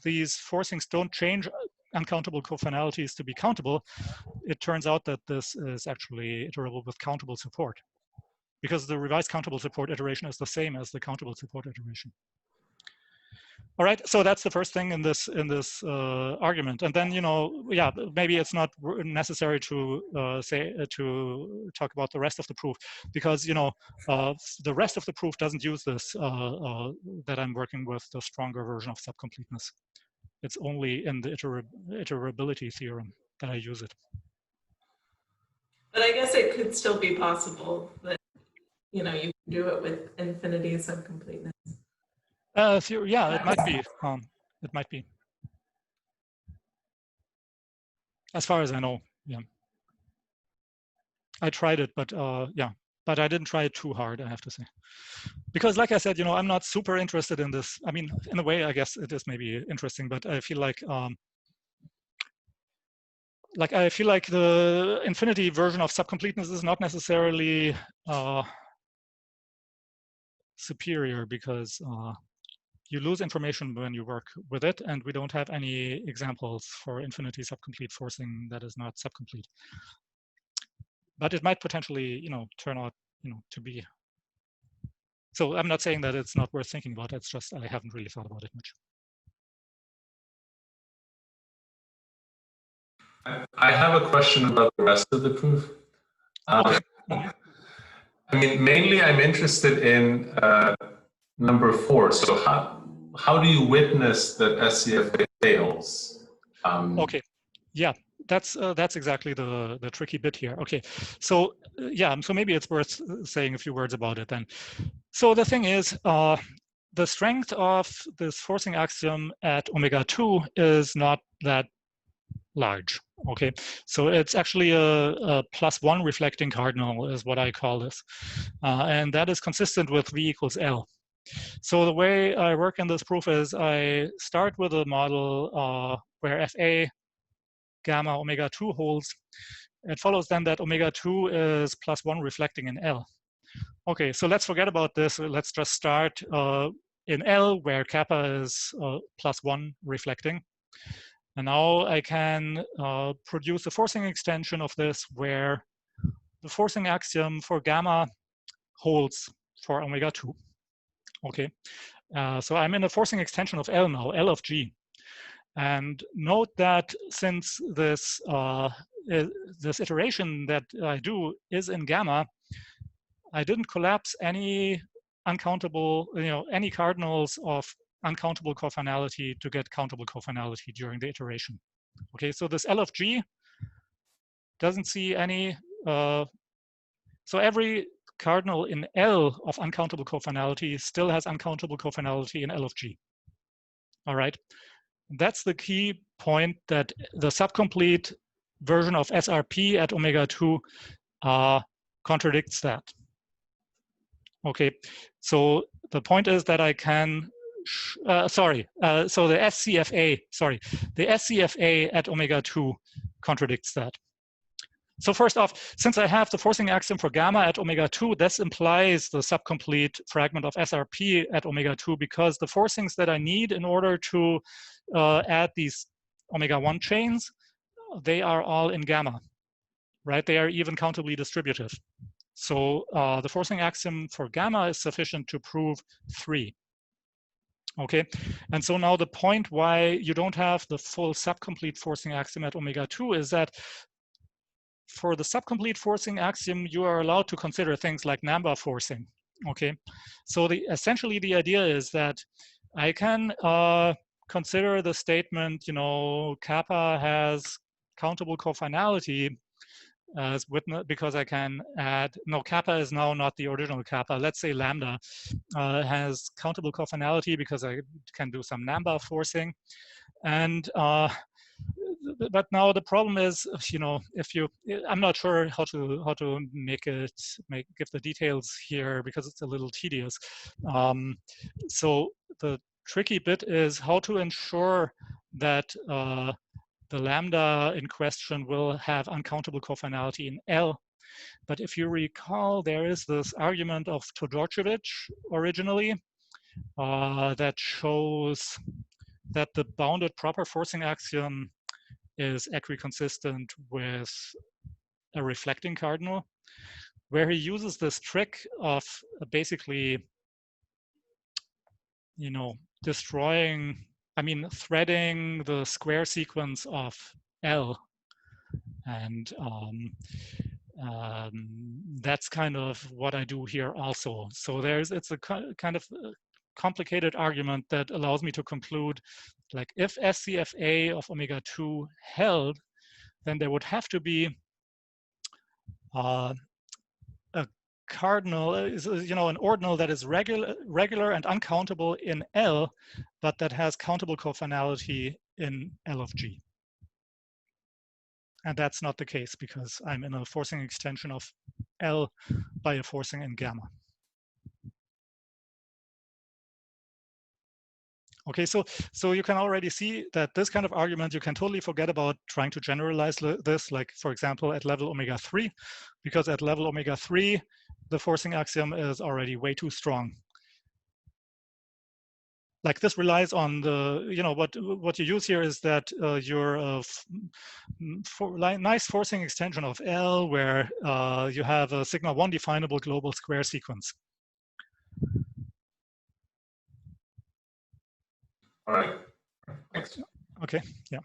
these forcings don't change uncountable cofinalities to be countable, it turns out that this is actually iterable with countable support, because the revised countable support iteration is the same as the countable support iteration. All right, so that's the first thing in this argument, and then, you know, yeah, maybe it's not necessary to to talk about the rest of the proof, because, you know, the rest of the proof doesn't use this that I'm working with the stronger version of subcompleteness. It's only in the iterability theorem that I use it. But I guess it could still be possible that, you know, you can do it with infinity subcompleteness. Yeah, it might be. It might be. As far as I know, yeah. I tried it, but yeah, but I didn't try it too hard, I have to say. Because, like I said, you know, I'm not super interested in this. I mean, in a way, I guess it is maybe interesting, but I feel like the infinity version of subcompleteness is not necessarily superior, because you lose information when you work with it, and we don't have any examples for infinity subcomplete forcing that is not subcomplete. But it might potentially, you know, turn out, you know, to be. So I'm not saying that it's not worth thinking about. It's just I haven't really thought about it much. I have a question about the rest of the proof. Okay. I mean, mainly I'm interested in number 4. So how do you witness that SCFA fails? Okay. Yeah, that's exactly the tricky bit here. Okay, so yeah, so maybe it's worth saying a few words about it then. So the thing is, the strength of this forcing axiom at omega-2 is not that large. Okay, so it's actually a +1 reflecting cardinal is what I call this, and that is consistent with V equals L. So the way I work in this proof is I start with a model where FA gamma omega-2 holds. It follows then that omega-2 is +1 reflecting in L. Okay, so let's forget about this. Let's just start in L, where kappa is +1 reflecting. And now I can produce a forcing extension of this, where the forcing axiom for gamma holds for omega-2. Okay, so I'm in a forcing extension of L now, L of G. And note that since this this iteration that I do is in gamma, I didn't collapse any uncountable, any cardinals of uncountable cofinality to get countable cofinality during the iteration. Okay, so this L of G doesn't see any, so every cardinal in L of uncountable cofinality still has uncountable cofinality in L of G. All right, that's the key point, that the subcomplete version of SRP at omega 2 contradicts that. Okay, so the point is that I can, so the SCFA at omega 2 contradicts that. So first off, since I have the forcing axiom for gamma at omega 2, this implies the subcomplete fragment of SRP at omega 2, because the forcings that I need in order to add these omega 1 chains, they are all in gamma, right? They are even countably distributive. So the forcing axiom for gamma is sufficient to prove 3. Okay, and so now the point why you don't have the full subcomplete forcing axiom at omega 2 is that for the subcomplete forcing axiom, you are allowed to consider things like number forcing. Okay, so essentially the idea is that I can consider the statement, kappa has countable cofinality as witness, because I can add, no, kappa is now not the original kappa. Let's say lambda has countable cofinality because I can do some number forcing. And but now the problem is, if you, I'm not sure how to give the details here because it's a little tedious. So the tricky bit is how to ensure that the lambda in question will have uncountable cofinality in L. But if you recall, there is this argument of Todorcevich originally that shows that the bounded proper forcing axiom is equiconsistent with a reflecting cardinal, where he uses this trick of basically, threading the square sequence of L. And that's kind of what I do here also. So it's a kind of complicated argument that allows me to conclude, like, if SCFA of omega 2 held, then there would have to be a cardinal, an ordinal that is regular and uncountable in L, but that has countable cofinality in L of G. And that's not the case because I'm in a forcing extension of L by a forcing in gamma. Okay, so you can already see that this kind of argument, you can totally forget about trying to generalize this, like, for example, at level omega 3, because at level omega 3, the forcing axiom is already way too strong. Like, this relies on the, what you use here is that your nice forcing extension of L, where you have a sigma 1 definable global square sequence. All right, thanks. Okay, yeah.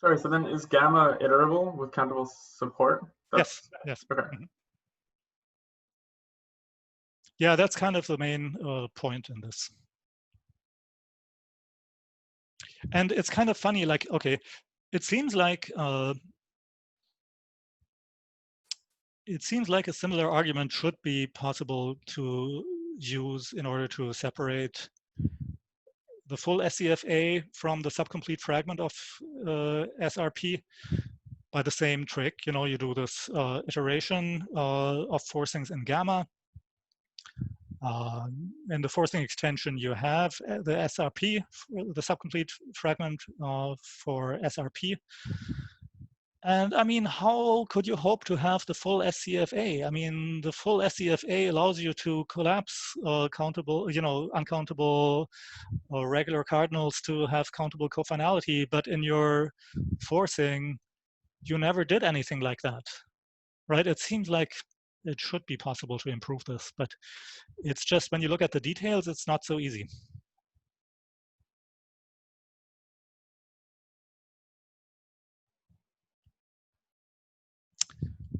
Sorry, so then is gamma iterable with countable support? Yes. Okay. Mm-hmm. Yeah, that's kind of the main point in this. And it's kind of funny, like, okay, it seems like a similar argument should be possible to use in order to separate the full SCFA from the subcomplete fragment of SRP by the same trick. You do this iteration of forcings in gamma. In the forcing extension, you have the SRP, the subcomplete fragment for SRP. And I mean, how could you hope to have the full SCFA? I mean, the full SCFA allows you to collapse countable, uncountable or regular cardinals to have countable cofinality, but in your forcing, you never did anything like that, right? It seems like it should be possible to improve this, but it's just when you look at the details, it's not so easy.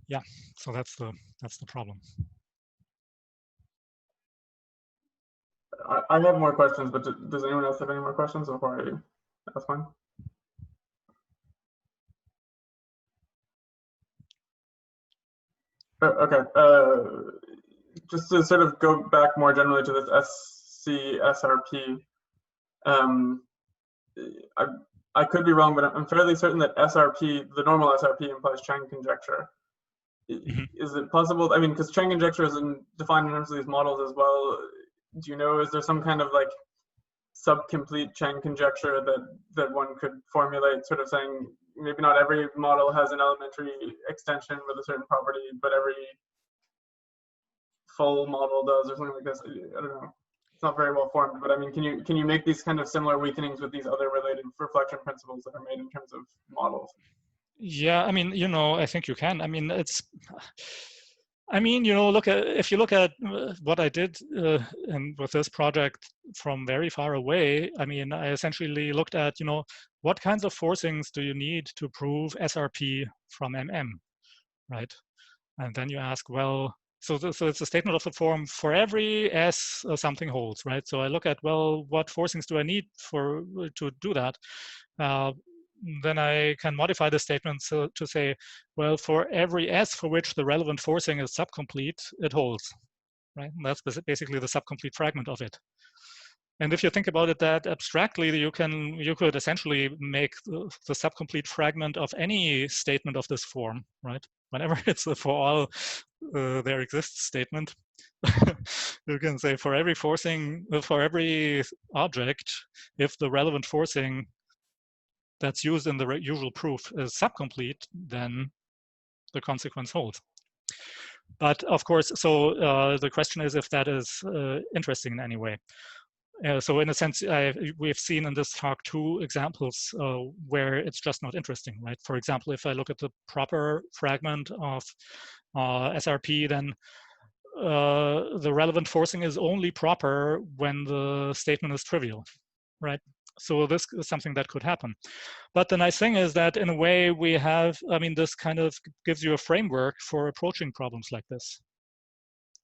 Yeah, so that's the problem. I have more questions, but does anyone else have any more questions before I ask one? Okay. Just to sort of go back more generally to this SC-SRP, I could be wrong, but I'm fairly certain that SRP, the normal SRP, implies Chang conjecture. Is it possible? I mean, because Chang conjecture is defined in terms of these models as well. Do you know, is there some kind of like subcomplete Chang conjecture that one could formulate, sort of saying maybe not every model has an elementary extension with a certain property, but every full model does, or something like this? I don't know. It's not very well formed, but I mean, can you make these kind of similar weakenings with these other related reflection principles that are made in terms of models? Yeah, I mean, I think you can. I mean, look at, if you look at what I did with this project from very far away, I mean, I essentially looked at, what kinds of forcings do you need to prove SRP from MM, right? And then you ask, well, so it's a statement of the form, for every S something holds, right? So I look at, well, what forcings do I need to do that? Then I can modify the statement to say, well, for every S for which the relevant forcing is subcomplete, it holds, right? And that's basically the subcomplete fragment of it. And if you think about it that abstractly, you could essentially make the subcomplete fragment of any statement of this form, right? Whenever it's a for all there exists statement, you can say for every forcing, for every object, if the relevant forcing that's used in the usual proof is subcomplete, then the consequence holds. But of course, so the question is if that is interesting in any way. So in a sense, we've seen in this talk 2 examples where it's just not interesting, right? For example, if I look at the proper fragment of SRP, then the relevant forcing is only proper when the statement is trivial, right? So this is something that could happen. But the nice thing is that in a way we have, I mean, this kind of gives you a framework for approaching problems like this.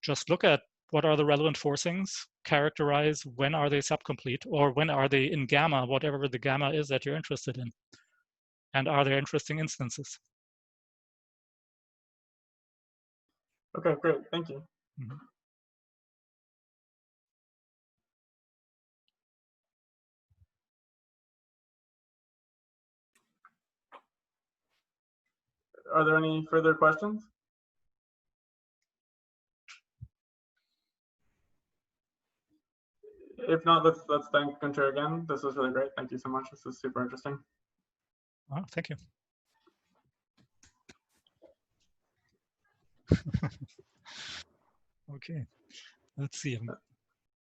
Just look at what are the relevant forcings, characterize when are they subcomplete, or when are they in gamma, whatever the gamma is that you're interested in. And are there interesting instances? Okay, great, thank you. Mm-hmm. Are there any further questions? If not, let's thank Gunter again. This was really great. Thank you so much. This is super interesting. Oh, thank you. Okay, let's see.